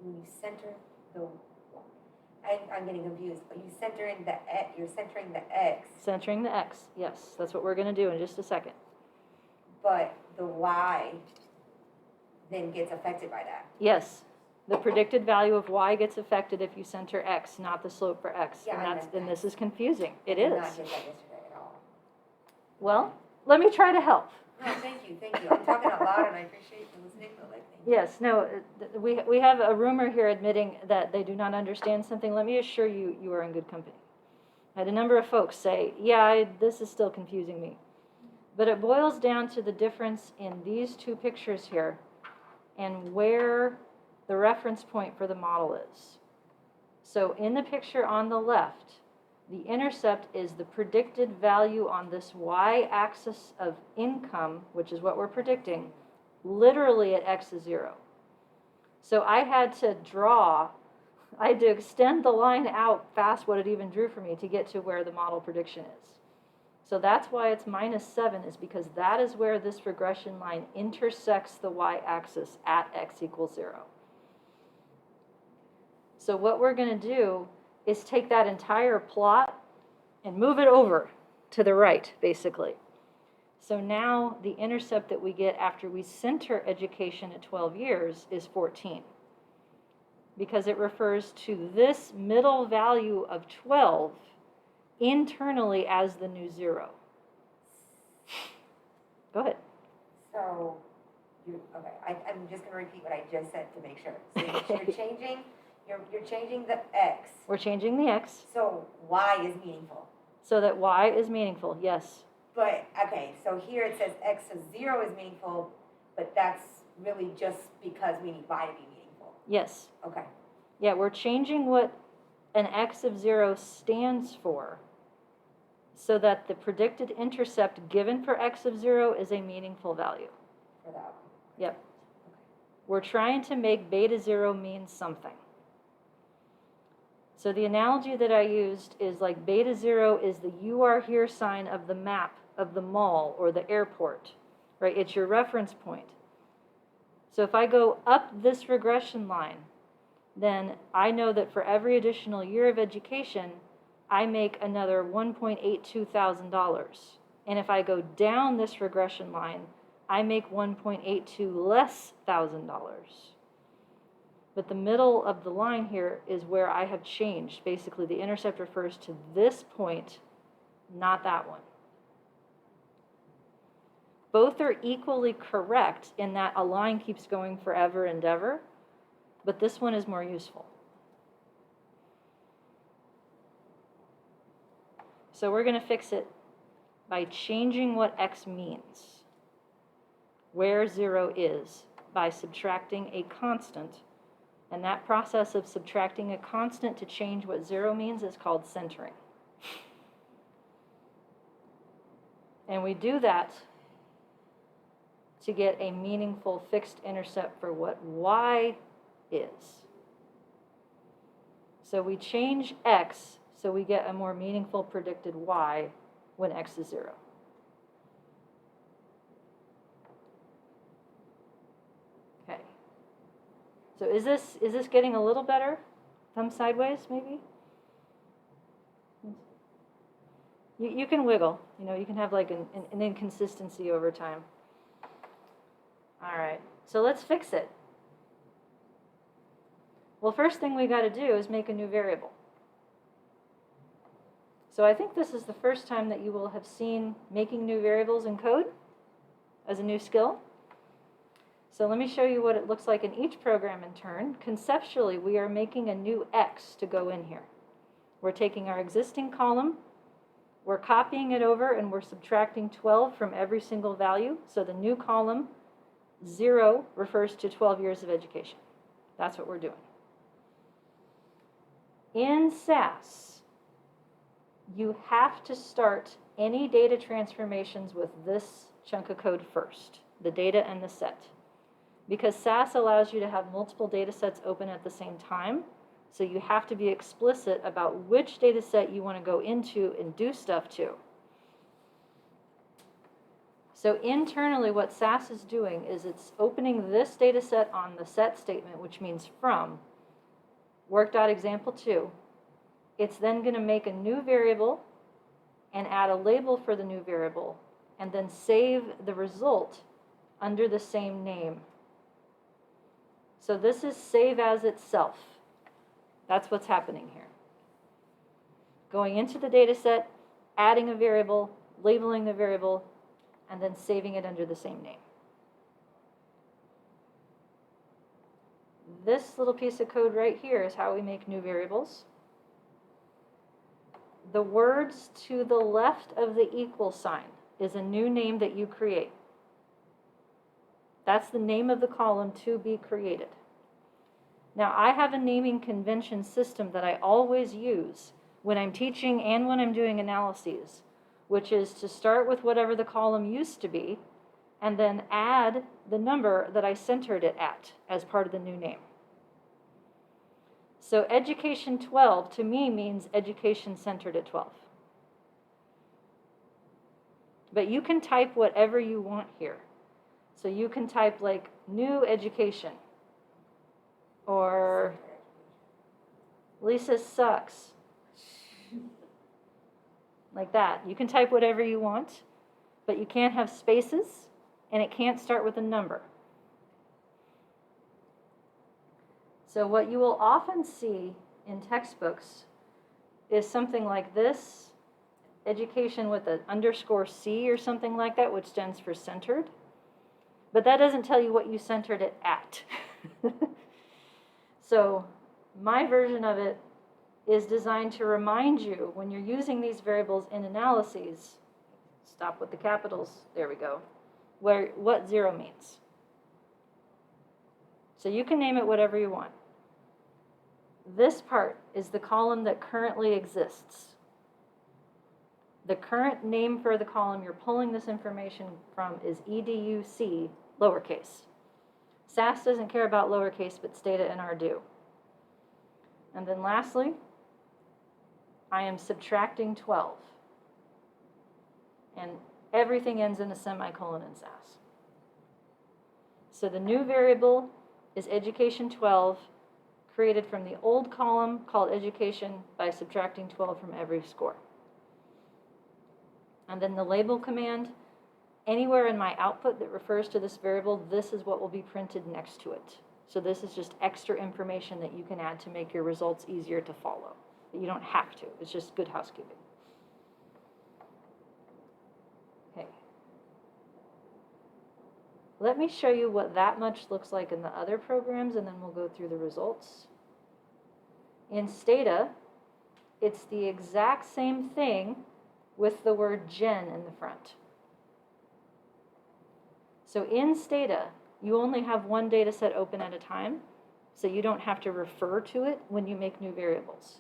When you center the, I'm getting confused, but you center in the you're centering the X, Centering the X, yes, that's what we're going to do in just a second. but the Y then gets affected by that. Yes, the predicted value of Y gets affected if you center X, not the slope for X. Yeah, I And meant that. this is confusing. It I did is. not get that yesterday at all. Well, let me try to help. No, thank you. I'm talking out loud and I appreciate you listening, but like, thank you. Yes, no, we have a rumor here admitting that they do not understand something. Let me assure you, you are in good company. I had a number of folks say, yeah, this is still confusing me. But it boils down to the difference in these two pictures here and where the reference point for the model is. So in the picture on the left, the intercept is the predicted value on this y-axis of income, which is what we're predicting, literally at x is 0. So I had to extend the line out past what it even drew for me to get to where the model prediction is. So that's why it's -7, is because that is where this regression line intersects the y-axis at x equals 0. So what we're going to do is take that entire plot and move it over to the right, basically. So now the intercept that we get after we center education at 12 years is 14, because it refers to this middle value of 12 internally as the new 0. Go ahead. So, okay, I'm just gonna repeat what I just said to make sure. So you're changing the X, We're changing the x so Y is meaningful. so that y is meaningful, yes. But, okay, so here it says X of 0 is meaningful, but that's really just because we need Y to be meaningful. Yes. Okay, Yeah, we're changing what an x of 0 stands for so that the predicted intercept given for x of 0 is a meaningful value. for that one. Yep. We're trying to make beta 0 mean something. So the analogy that I used is like beta 0 is the you are here sign of the map of the mall or the airport, right? It's your reference point. So if I go up this regression line, then I know that for every additional year of education, I make another $1.82 thousand. And if I go down this regression line, I make $1.82 less $1,000. But the middle of the line here is where I have changed. Basically, the intercept refers to this point, not that one. Both are equally correct in that a line keeps going forever and ever, but this one is more useful. So we're going to fix it by changing what x means, where 0 is, by subtracting a constant. And that process of subtracting a constant to change what 0 means is called centering. And we do that to get a meaningful fixed intercept for what y is. So we change x so we get a more meaningful predicted y when x is 0. Okay. So is this getting a little better? Thumb sideways, maybe? You can wiggle. You can have like an inconsistency over time. All right. So let's fix it. Well, first thing we got to do is make a new variable. So I think this is the first time that you will have seen making new variables in code as a new skill. So let me show you what it looks like in each program in turn. Conceptually, we are making a new x to go in here. We're taking our existing column, we're copying it over, and we're subtracting 12 from every single value. So the new column, 0, refers to 12 years of education. That's what we're doing. In SAS, you have to start any data transformations with this chunk of code first, the data and the set. Because SAS allows you to have multiple data sets open at the same time, So you have to be explicit about which data set you want to go into and do stuff to. So internally, what SAS is doing is it's opening this data set on the set statement, which means from work.example2. It's then going to make a new variable and add a label for the new variable, and then save the result under the same name. So this is save as itself. That's what's happening here. Going into the data set, adding a variable, labeling the variable, and then saving it under the same name. This little piece of code right here is how we make new variables. The words to the left of the equal sign is a new name that you create. That's the name of the column to be created. Now, I have a naming convention system that I always use when I'm teaching and when I'm doing analyses, which is to start with whatever the column used to be, and then add the number that I centered it at as part of the new name. So education 12 to me means education centered at 12. But you can type whatever you want here. So you can type like new education, or Lisa sucks. Like that. You can type whatever you want, but you can't have spaces, and it can't start with a number. So what you will often see in textbooks is something like this, education with an underscore C or something like that, which stands for centered. But that doesn't tell you what you centered it at. So my version of it is designed to remind you when you're using these variables in analyses, stop with the capitals, there we go, what 0 means. So you can name it whatever you want. This part is the column that currently exists. The current name for the column you're pulling this information from is EDUC, lowercase. SAS doesn't care about lowercase, but Stata and R do. And then lastly, I am subtracting 12. And everything ends in a semicolon in SAS. So the new variable is education 12, created from the old column called education by subtracting 12 from every score. And then the label command, anywhere in my output that refers to this variable, this is what will be printed next to it. So this is just extra information that you can add to make your results easier to follow. But you don't have to. It's just good housekeeping. Okay. Let me show you what that much looks like in the other programs, and then we'll go through the results. In Stata, it's the exact same thing with the word gen in the front. So in Stata, you only have one data set open at a time, so you don't have to refer to it when you make new variables.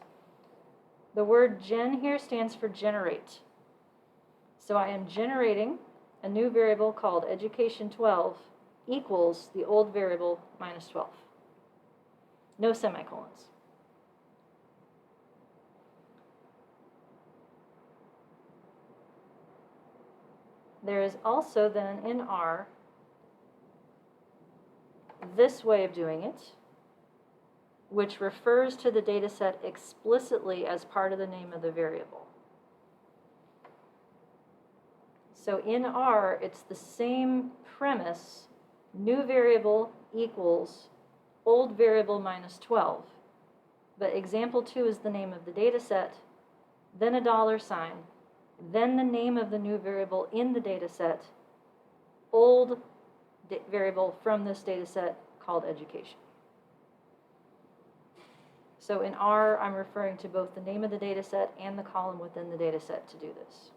The word gen here stands for generate. So I am generating a new variable called education 12 equals the old variable minus 12. No semicolons. There is also then in R this way of doing it, which refers to the data set explicitly as part of the name of the variable. So in R, it's the same premise, new variable equals old variable minus 12. But example 2 is the name of the data set, then a $sign, then the name of the new variable in the data set, old variable from this data set called education. So in R, I'm referring to both the name of the data set and the column within the data set to do this.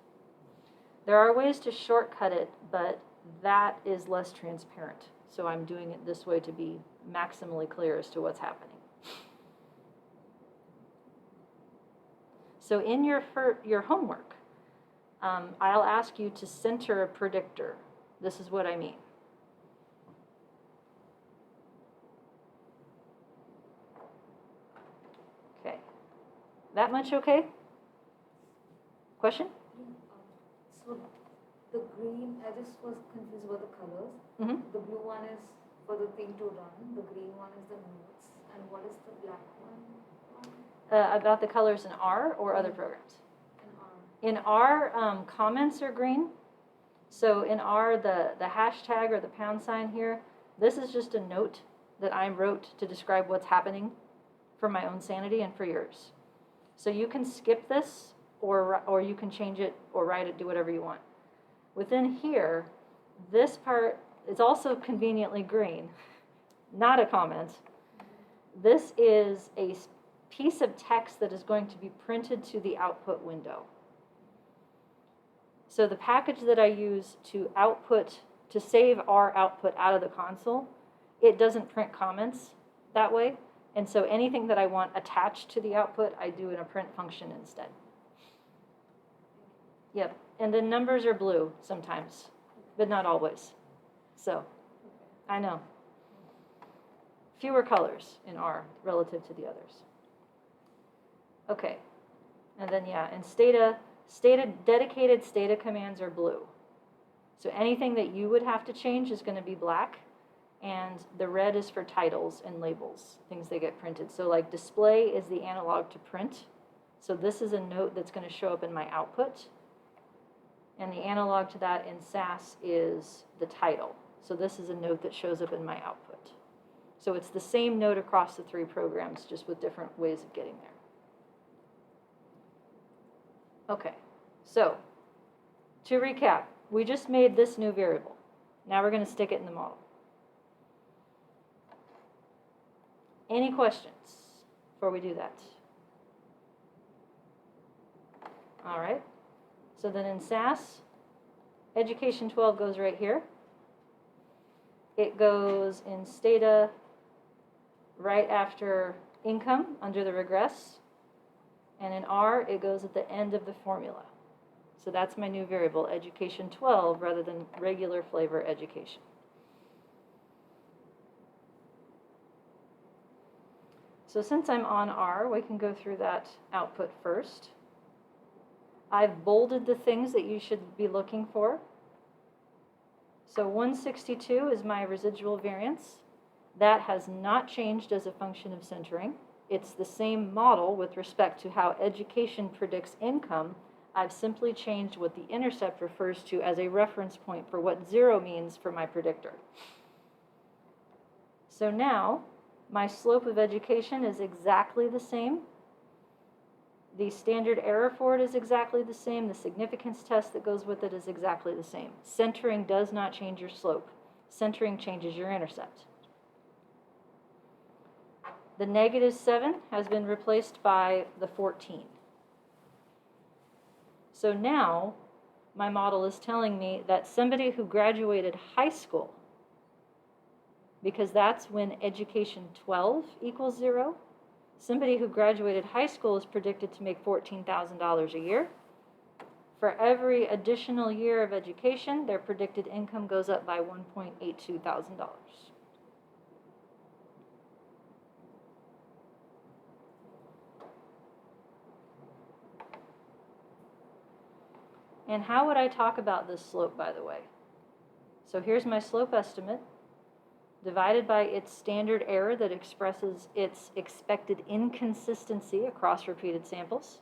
There are ways to shortcut it, but that is less transparent. So I'm doing it this way to be maximally clear as to what's happening. So in your homework, I'll ask you to center a predictor. This is what I mean. That much okay? Question? So the green, I just was confused about the colors. Mm-hmm. The blue one is for the thing to run, the green one is the notes, and what is the black one? About the colors in R or other programs? In R. In R, comments are green. So in R, the hashtag or the pound sign here, this is just a note that I wrote to describe what's happening for my own sanity and for yours. So you can skip this or you can change it or write it, do whatever you want. Within here, this part is also conveniently green, not a comment. This is a piece of text that is going to be printed to the output window. So the package that I use to save our output out of the console, it doesn't print comments that way. And so anything that I want attached to the output, I do in a print function instead. Yep, and then numbers are blue sometimes, but not always. So, I know. Fewer colors in R relative to the others. Okay, and then yeah, and dedicated stata commands are blue. So anything that you would have to change is going to be black, and the red is for titles and labels, things that get printed. So like display is the analog to print. So this is a note that's going to show up in my output. And the analog to that in SAS is the title. So this is a note that shows up in my output. So it's the same note across the three programs, just with different ways of getting there. Okay, so to recap, we just made this new variable. Now we're going to stick it in the model. Any questions before we do that? All right. So then in SAS, Education 12 goes right here. It goes in Stata right after income under the regress. And in R, it goes at the end of the formula. So that's my new variable, Education 12, rather than regular flavor education. So since I'm on R, we can go through that output first. I've bolded the things that you should be looking for. So 162 is my residual variance. That has not changed as a function of centering. It's the same model with respect to how education predicts income. I've simply changed what the intercept refers to as a reference point for what 0 means for my predictor. So now, my slope of education is exactly the same. The standard error for it is exactly the same. The significance test that goes with it is exactly the same. Centering does not change your slope. Centering changes your intercept. The -7 has been replaced by the 14. So now, my model is telling me that somebody who graduated high school, because that's when education 12 equals 0, somebody who graduated high school is predicted to make $14,000 a year. For every additional year of education, their predicted income goes up by $1.82 thousand. And how would I talk about this slope, by the way? So here's my slope estimate, divided by its standard error that expresses its expected inconsistency across repeated samples.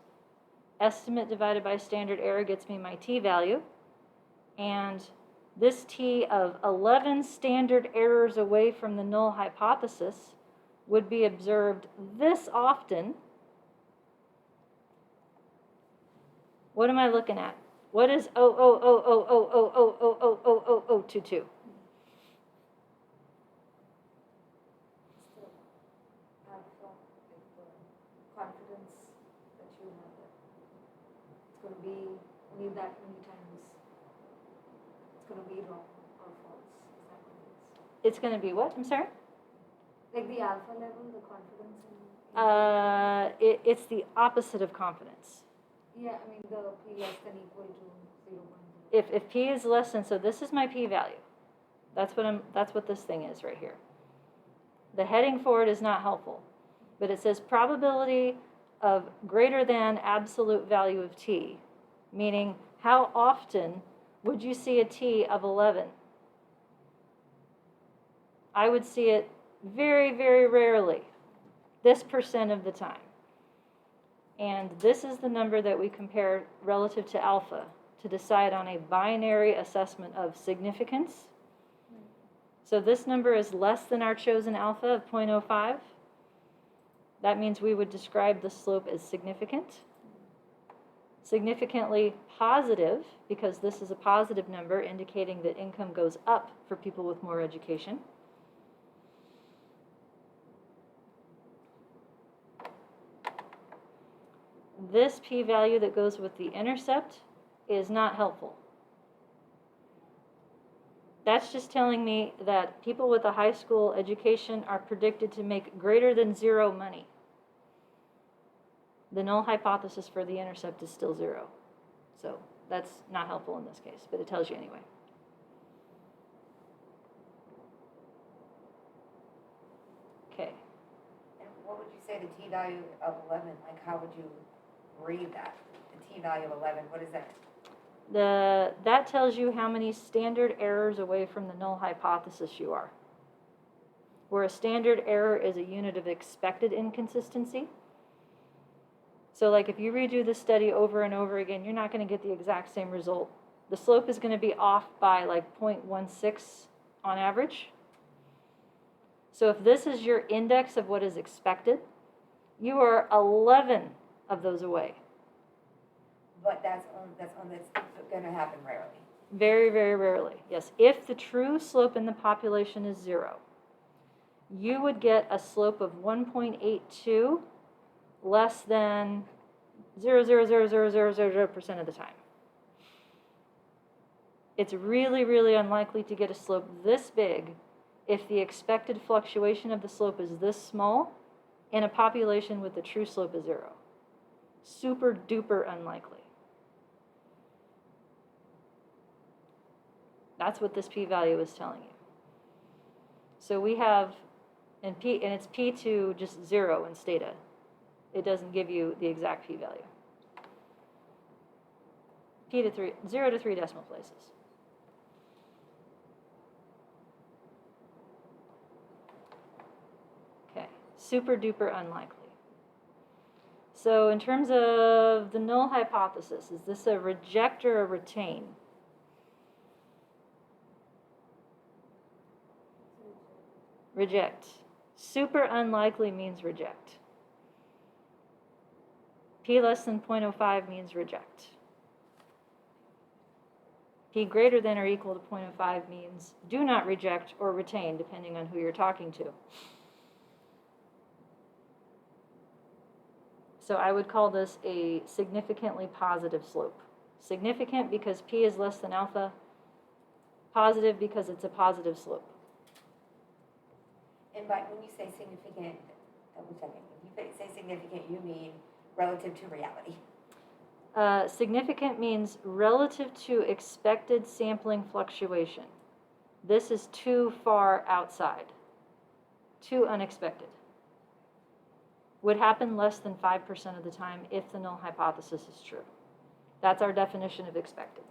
Estimate divided by standard error gets me my t-value. And this t of 11 standard errors away from the null hypothesis would be observed this often. What am I looking at? What is 0.0000000000022? Confidence that you have it. It's going to be only that many times. It's going to be wrong or false. Is that what it is? It's going to be what? I'm sorry? Like the alpha level, the confidence in It's the opposite of confidence. yeah, I mean the p less than equal to 0.0. If p is less than, so this is my p-value. That's what this thing is right here. The heading for it is not helpful, but it says probability of greater than absolute value of t, meaning how often would you see a t of 11? I would see it very, very rarely, this percent of the time. And this is the number that we compare relative to alpha to decide on a binary assessment of significance. So this number is less than our chosen alpha of 0.05. That means we would describe the slope as significant. Significantly positive, because this is a positive number indicating that income goes up for people with more education. This p-value that goes with the intercept is not helpful. That's just telling me that people with a high school education are predicted to make greater than zero money. The null hypothesis for the intercept is still 0. So that's not helpful in this case, but it tells you anyway. Okay. And what would you say the t-value of 11, like how would you read that? The t-value of 11, what is that? That tells you how many standard errors away from the null hypothesis you are. Where a standard error is a unit of expected inconsistency. So like if you redo the study over and over again, you're not going to get the exact same result. The slope is going to be off by like 0.16 on average. So if this is your index of what is expected, you are 11 of those away. But that's going to happen rarely. Very, very rarely. Yes, if the true slope in the population is 0, you would get a slope of 1.82 less than 0.0000000% of the time. It's really, really unlikely to get a slope this big if the expected fluctuation of the slope is this small in a population with the true slope is 0. Super duper unlikely. That's what this p-value is telling you. So we have, and it's p to just 0 in Stata. It doesn't give you the exact p-value. P to 3, 0 to 3 decimal places. Okay, super duper unlikely. So in terms of the null hypothesis, is this a reject or a retain? Reject. Super unlikely means reject. P less than 0.05 means reject. P greater than or equal to 0.05 means do not reject or retain, depending on who you're talking to. So I would call this a significantly positive slope. Significant because P is less than alpha. Positive because it's a positive slope. And by when you say significant, double checking, if you say significant, you mean relative to reality. Significant means relative to expected sampling fluctuation. This is too far outside, too unexpected. Would happen less than 5% of the time if the null hypothesis is true. That's our definition of expected.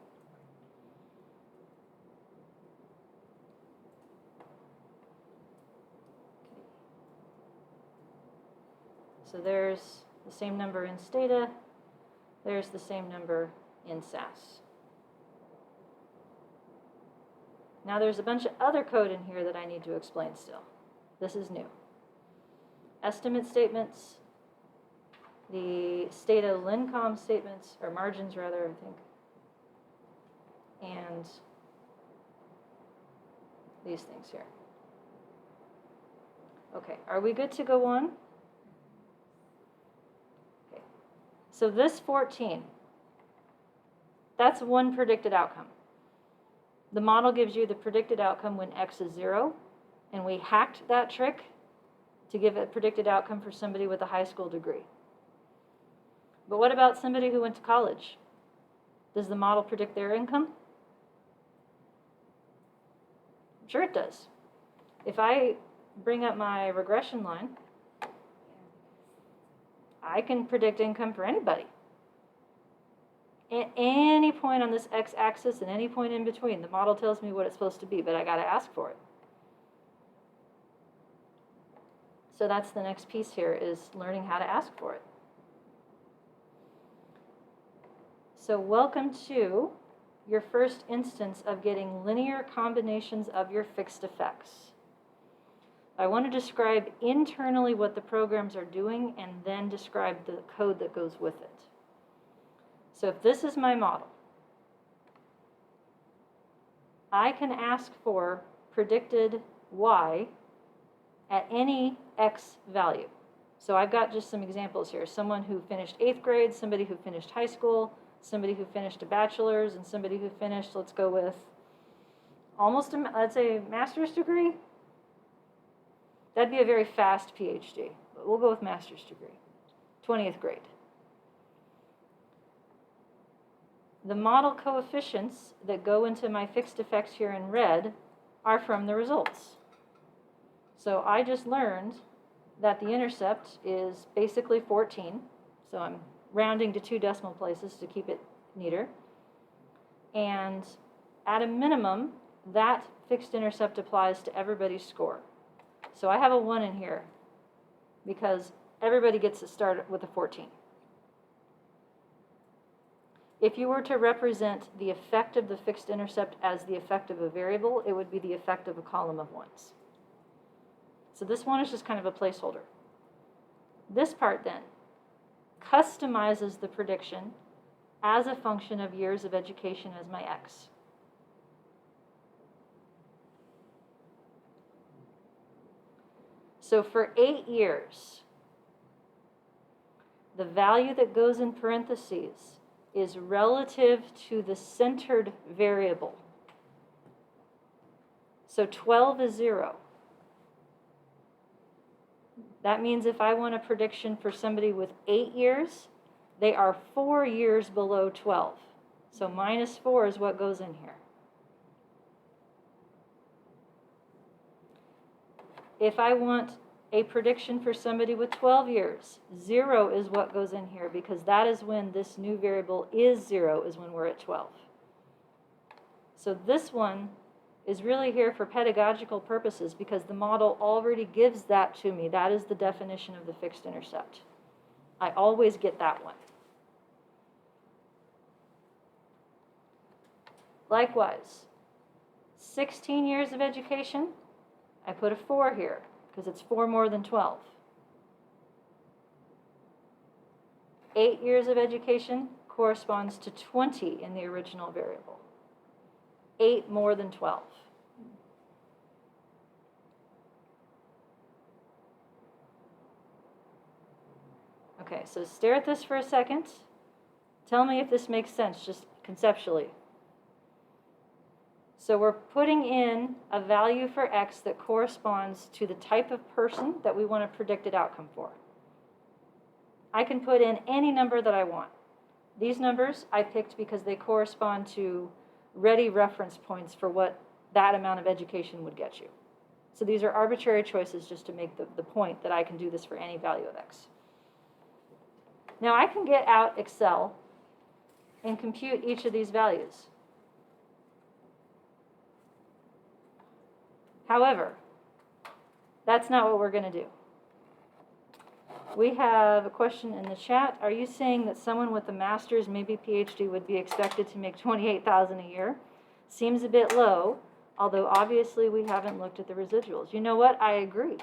So there's the same number in Stata. There's the same number in SAS. Now there's a bunch of other code in here that I need to explain still. This is new. Estimate statements, the Stata Lincom statements, or margins rather, I think, and these things here. Okay, are we good to go on? Okay, so this 14, that's one predicted outcome. The model gives you the predicted outcome when x is 0, and we hacked that trick to give a predicted outcome for somebody with a high school degree. But what about somebody who went to college? Does the model predict their income? Sure it does. If I bring up my regression line, I can predict income for anybody. At any point on this x-axis and any point in between, the model tells me what it's supposed to be, but I got to ask for it. So that's the next piece here, is learning how to ask for it. So welcome to your first instance of getting linear combinations of your fixed effects. I want to describe internally what the programs are doing and then describe the code that goes with it. So if this is my model, I can ask for predicted y at any x value. So I've got just some examples here. Someone who finished 8th grade, somebody who finished high school, somebody who finished a bachelor's, and somebody who finished, let's go with, let's say, master's degree. That'd be a very fast PhD, but we'll go with master's degree, 20th grade. The model coefficients that go into my fixed effects here in red are from the results. So I just learned that the intercept is basically 14. So I'm rounding to 2 decimal places to keep it neater. And at a minimum, that fixed intercept applies to everybody's score. So I have a 1 in here because everybody gets to start with a 14. If you were to represent the effect of the fixed intercept as the effect of a variable, it would be the effect of a column of 1s. So this one is just kind of a placeholder. This part then customizes the prediction as a function of years of education as my x. So for 8 years, the value that goes in parentheses is relative to the centered variable. So 12 is 0. That means if I want a prediction for somebody with 8 years, they are 4 years below 12. So minus 4 is what goes in here. If I want a prediction for somebody with 12 years, 0 is what goes in here, because that is when this new variable is 0, is when we're at 12. So this one is really here for pedagogical purposes because the model already gives that to me. That is the definition of the fixed intercept. I always get that one. Likewise, 16 years of education, I put a 4 here because it's 4 more than 12. 8 years of education corresponds to 20 in the original variable. 8 more than 12. Okay, so stare at this for a second. Tell me if this makes sense, just conceptually. So we're putting in a value for x that corresponds to the type of person that we want a predicted outcome for. I can put in any number that I want. These numbers I picked because they correspond to ready reference points for what that amount of education would get you. So these are arbitrary choices just to make the point that I can do this for any value of x. Now I can get out Excel and compute each of these values. However, that's not what we're going to do. We have a question in the chat. Are you saying that someone with a master's, maybe PhD, would be expected to make $28,000 a year? Seems a bit low, although obviously we haven't looked at the residuals. You know what? I agree.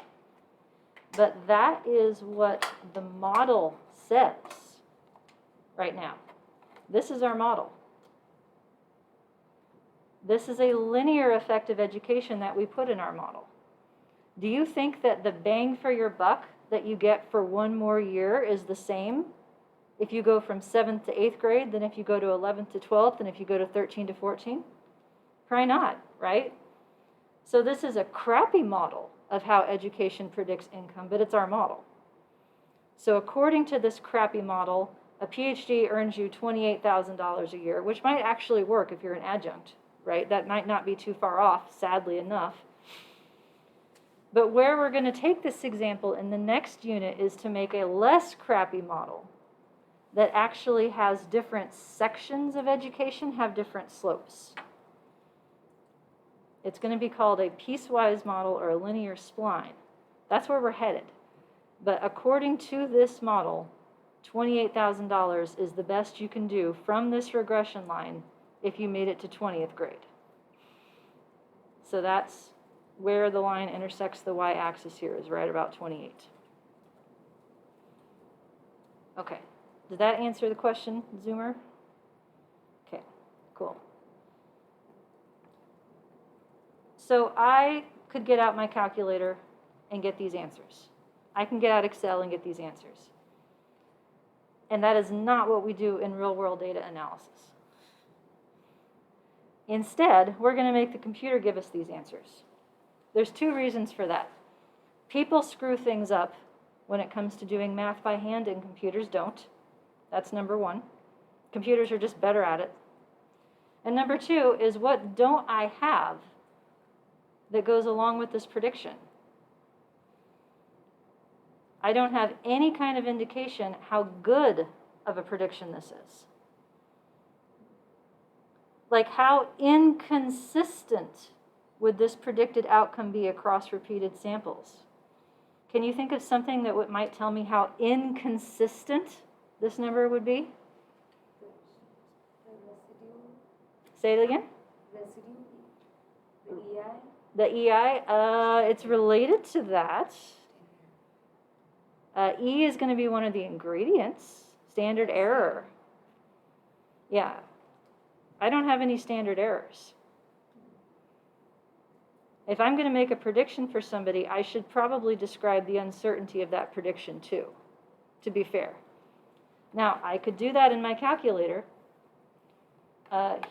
But that is what the model says right now. This is our model. This is a linear effect of education that we put in our model. Do you think that the bang for your buck that you get for 1 more year is the same if you go from 7th to 8th grade than if you go to 11th to 12th and if you go to 13 to 14? Probably not, right? So this is a crappy model of how education predicts income, but it's our model. So according to this crappy model, a PhD earns you $28,000 a year, which might actually work if you're an adjunct, right? That might not be too far off, sadly enough. But where we're going to take this example in the next unit is to make a less crappy model that actually has different sections of education have different slopes. It's going to be called a piecewise model or a linear spline. That's where we're headed. But according to this model, $28,000 is the best you can do from this regression line if you made it to 20th grade. So that's where the line intersects the y-axis here, is right about 28. Okay, did that answer the question, Zoomer? Okay, cool. So I could get out my calculator and get these answers. I can get out Excel and get these answers. And that is not what we do in real-world data analysis. Instead, we're going to make the computer give us these answers. There's two reasons for that. People screw things up when it comes to doing math by hand, and computers don't. That's number one. Computers are just better at it. And number two is, what don't I have that goes along with this prediction? I don't have any kind of indication how good of a prediction this is. Like, how inconsistent would this predicted outcome be across repeated samples? Can you think of something that might tell me how inconsistent this number would be? The residue, Say it again. the EI. The EI, it's related to that. E is going to be one of the ingredients. Standard error. Yeah. I don't have any standard errors. If I'm going to make a prediction for somebody, I should probably describe the uncertainty of that prediction too, to be fair. Now, I could do that in my calculator.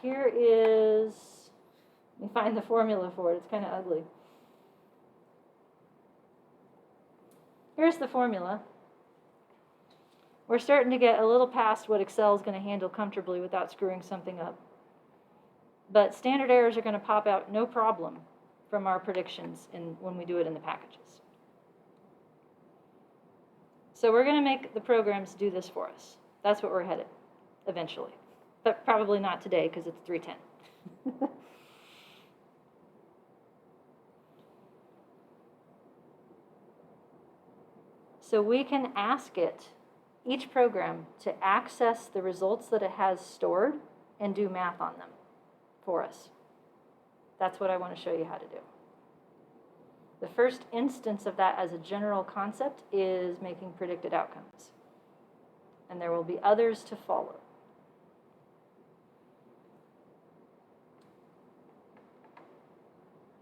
Here is, let me find the formula for it. It's kind of ugly. Here's the formula. We're starting to get a little past what Excel is going to handle comfortably without screwing something up. But standard errors are going to pop out no problem from our predictions when we do it in the packages. So we're going to make the programs do this for us. That's what we're headed, eventually. But probably not today, because it's 3:10. So we can ask it, each program, to access the results that it has stored and do math on them for us. That's what I want to show you how to do. The first instance of that as a general concept is making predicted outcomes. And there will be others to follow.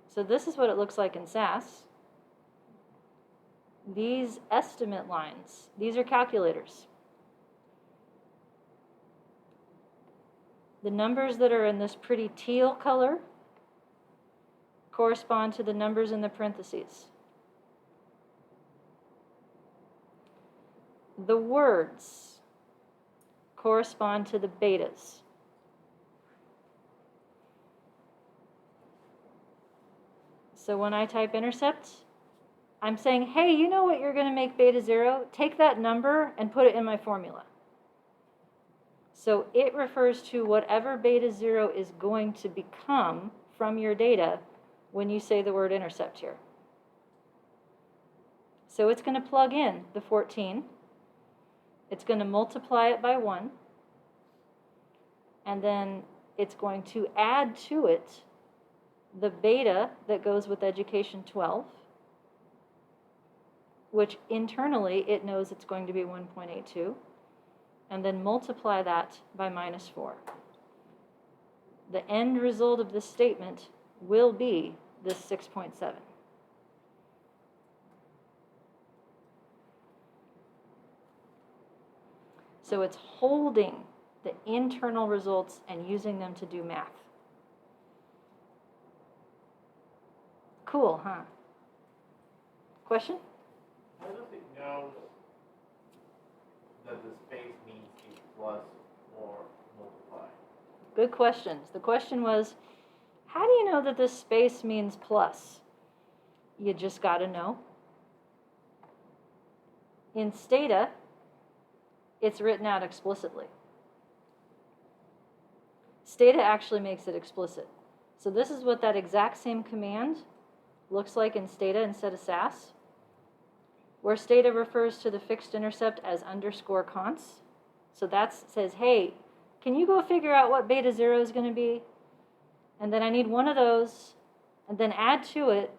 So this is what it looks like in SAS. These estimate lines, these are calculators. The numbers that are in this pretty teal color correspond to the numbers in the parentheses. The words correspond to the betas. So when I type intercept, I'm saying, hey, you know what you're going to make beta 0? Take that number and put it in my formula. So it refers to whatever beta 0 is going to become from your data when you say the word intercept here. So it's going to plug in the 14. It's going to multiply it by 1. And then it's going to add to it the beta that goes with education 12, which internally it knows it's going to be 1.82, and then multiply that by -4. The end result of this statement will be this 6.7. So it's holding the internal results and using them to do math. Cool, huh? Question? How does it know that the space means a plus or multiply? Good questions. The question was, how do you know that this space means plus? you just got to know. In Stata, it's written out explicitly. Stata actually makes it explicit. So this is what that exact same command looks like in Stata instead of SAS, where Stata refers to the fixed intercept as underscore const. So that says, hey, can you go figure out what beta 0 is going to be? And then I need one of those, and then add to it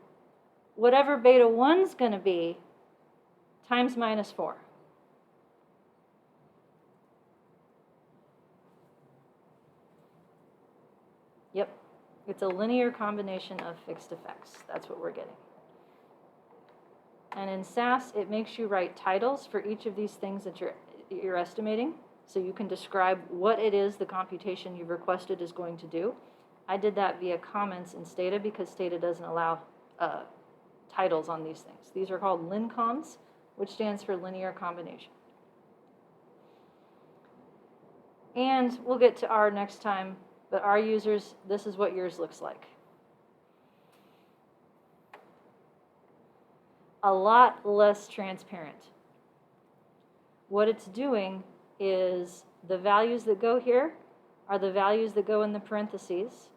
whatever beta 1 is going to be times minus 4. Yep, it's a linear combination of fixed effects. That's what we're getting. And in SAS, it makes you write titles for each of these things that you're estimating, so you can describe what it is the computation you've requested is going to do. I did that via comments in Stata because Stata doesn't allow titles on these things. These are called lincoms, which stands for linear combination. And we'll get to R next time, but our users, this is what yours looks like. A lot less transparent. What it's doing is the values that go here are the values that go in the parentheses.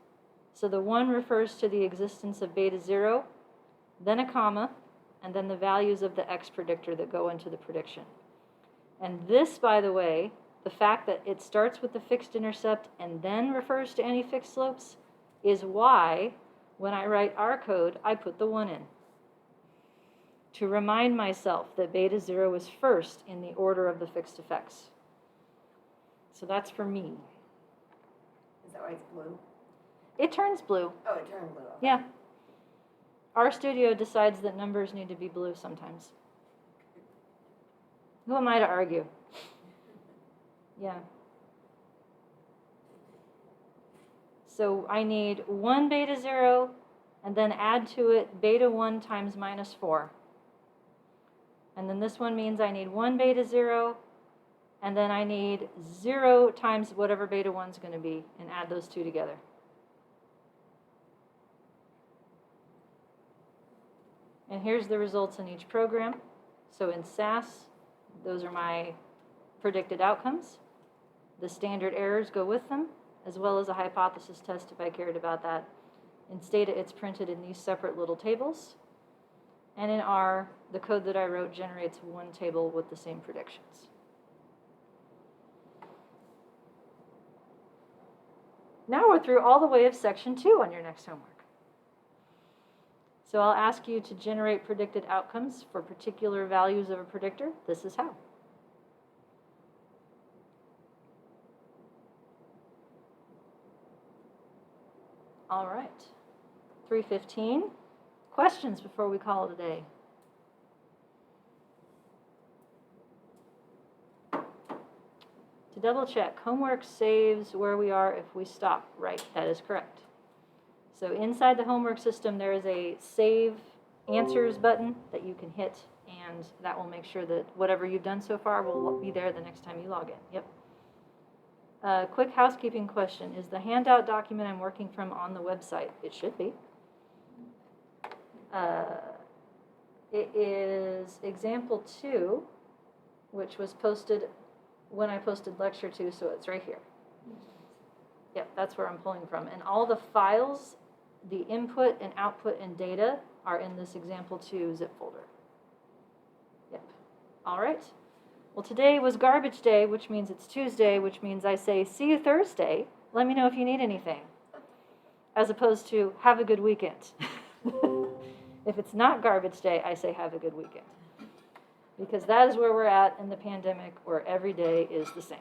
So the 1 refers to the existence of beta 0, then a comma, and then the values of the X predictor that go into the prediction. And this, by the way, the fact that it starts with the fixed intercept and then refers to any fixed slopes is why when I write our code, I put the 1 in, to remind myself that beta 0 is first in the order of the fixed effects. So that's for me. Is that why it's blue? It turns blue. Oh, it turned blue. Okay. Yeah. RStudio decides that numbers need to be blue sometimes. Who am I to argue? Yeah. So I need 1 beta 0, and then add to it beta 1 times minus 4. And then this one means I need 1 beta 0, and then I need 0 times whatever beta 1 is going to be, and add those two together. And here's the results in each program. So in SAS, those are my predicted outcomes. The standard errors go with them, as well as a hypothesis test if I cared about that. In Stata, it's printed in these separate little tables. And in R, the code that I wrote generates one table with the same predictions. Now we're through all the way of section 2 on your next homework. So I'll ask you to generate predicted outcomes for particular values of a predictor. This is how. All right, 3:15. Questions before we call it a day? To double check, homework saves where we are if we stop. Right, that is correct. So inside the homework system, there is a save answers button that you can hit, and that will make sure that whatever you've done so far will be there the next time you log in. Yep. Quick housekeeping question. Is the handout document I'm working from on the website? It should be. It is example 2, which was posted when I posted lecture 2, so it's right here. Yep, that's where I'm pulling from. And all the files, the input and output and data are in this example 2 zip folder. Yep. All right. Well, today was garbage day, which means it's Tuesday, which means I say, see you Thursday. Let me know if you need anything. As opposed to, have a good weekend. If it's not garbage day, I say, have a good weekend. Because that is where we're at in the pandemic, where every day is the same.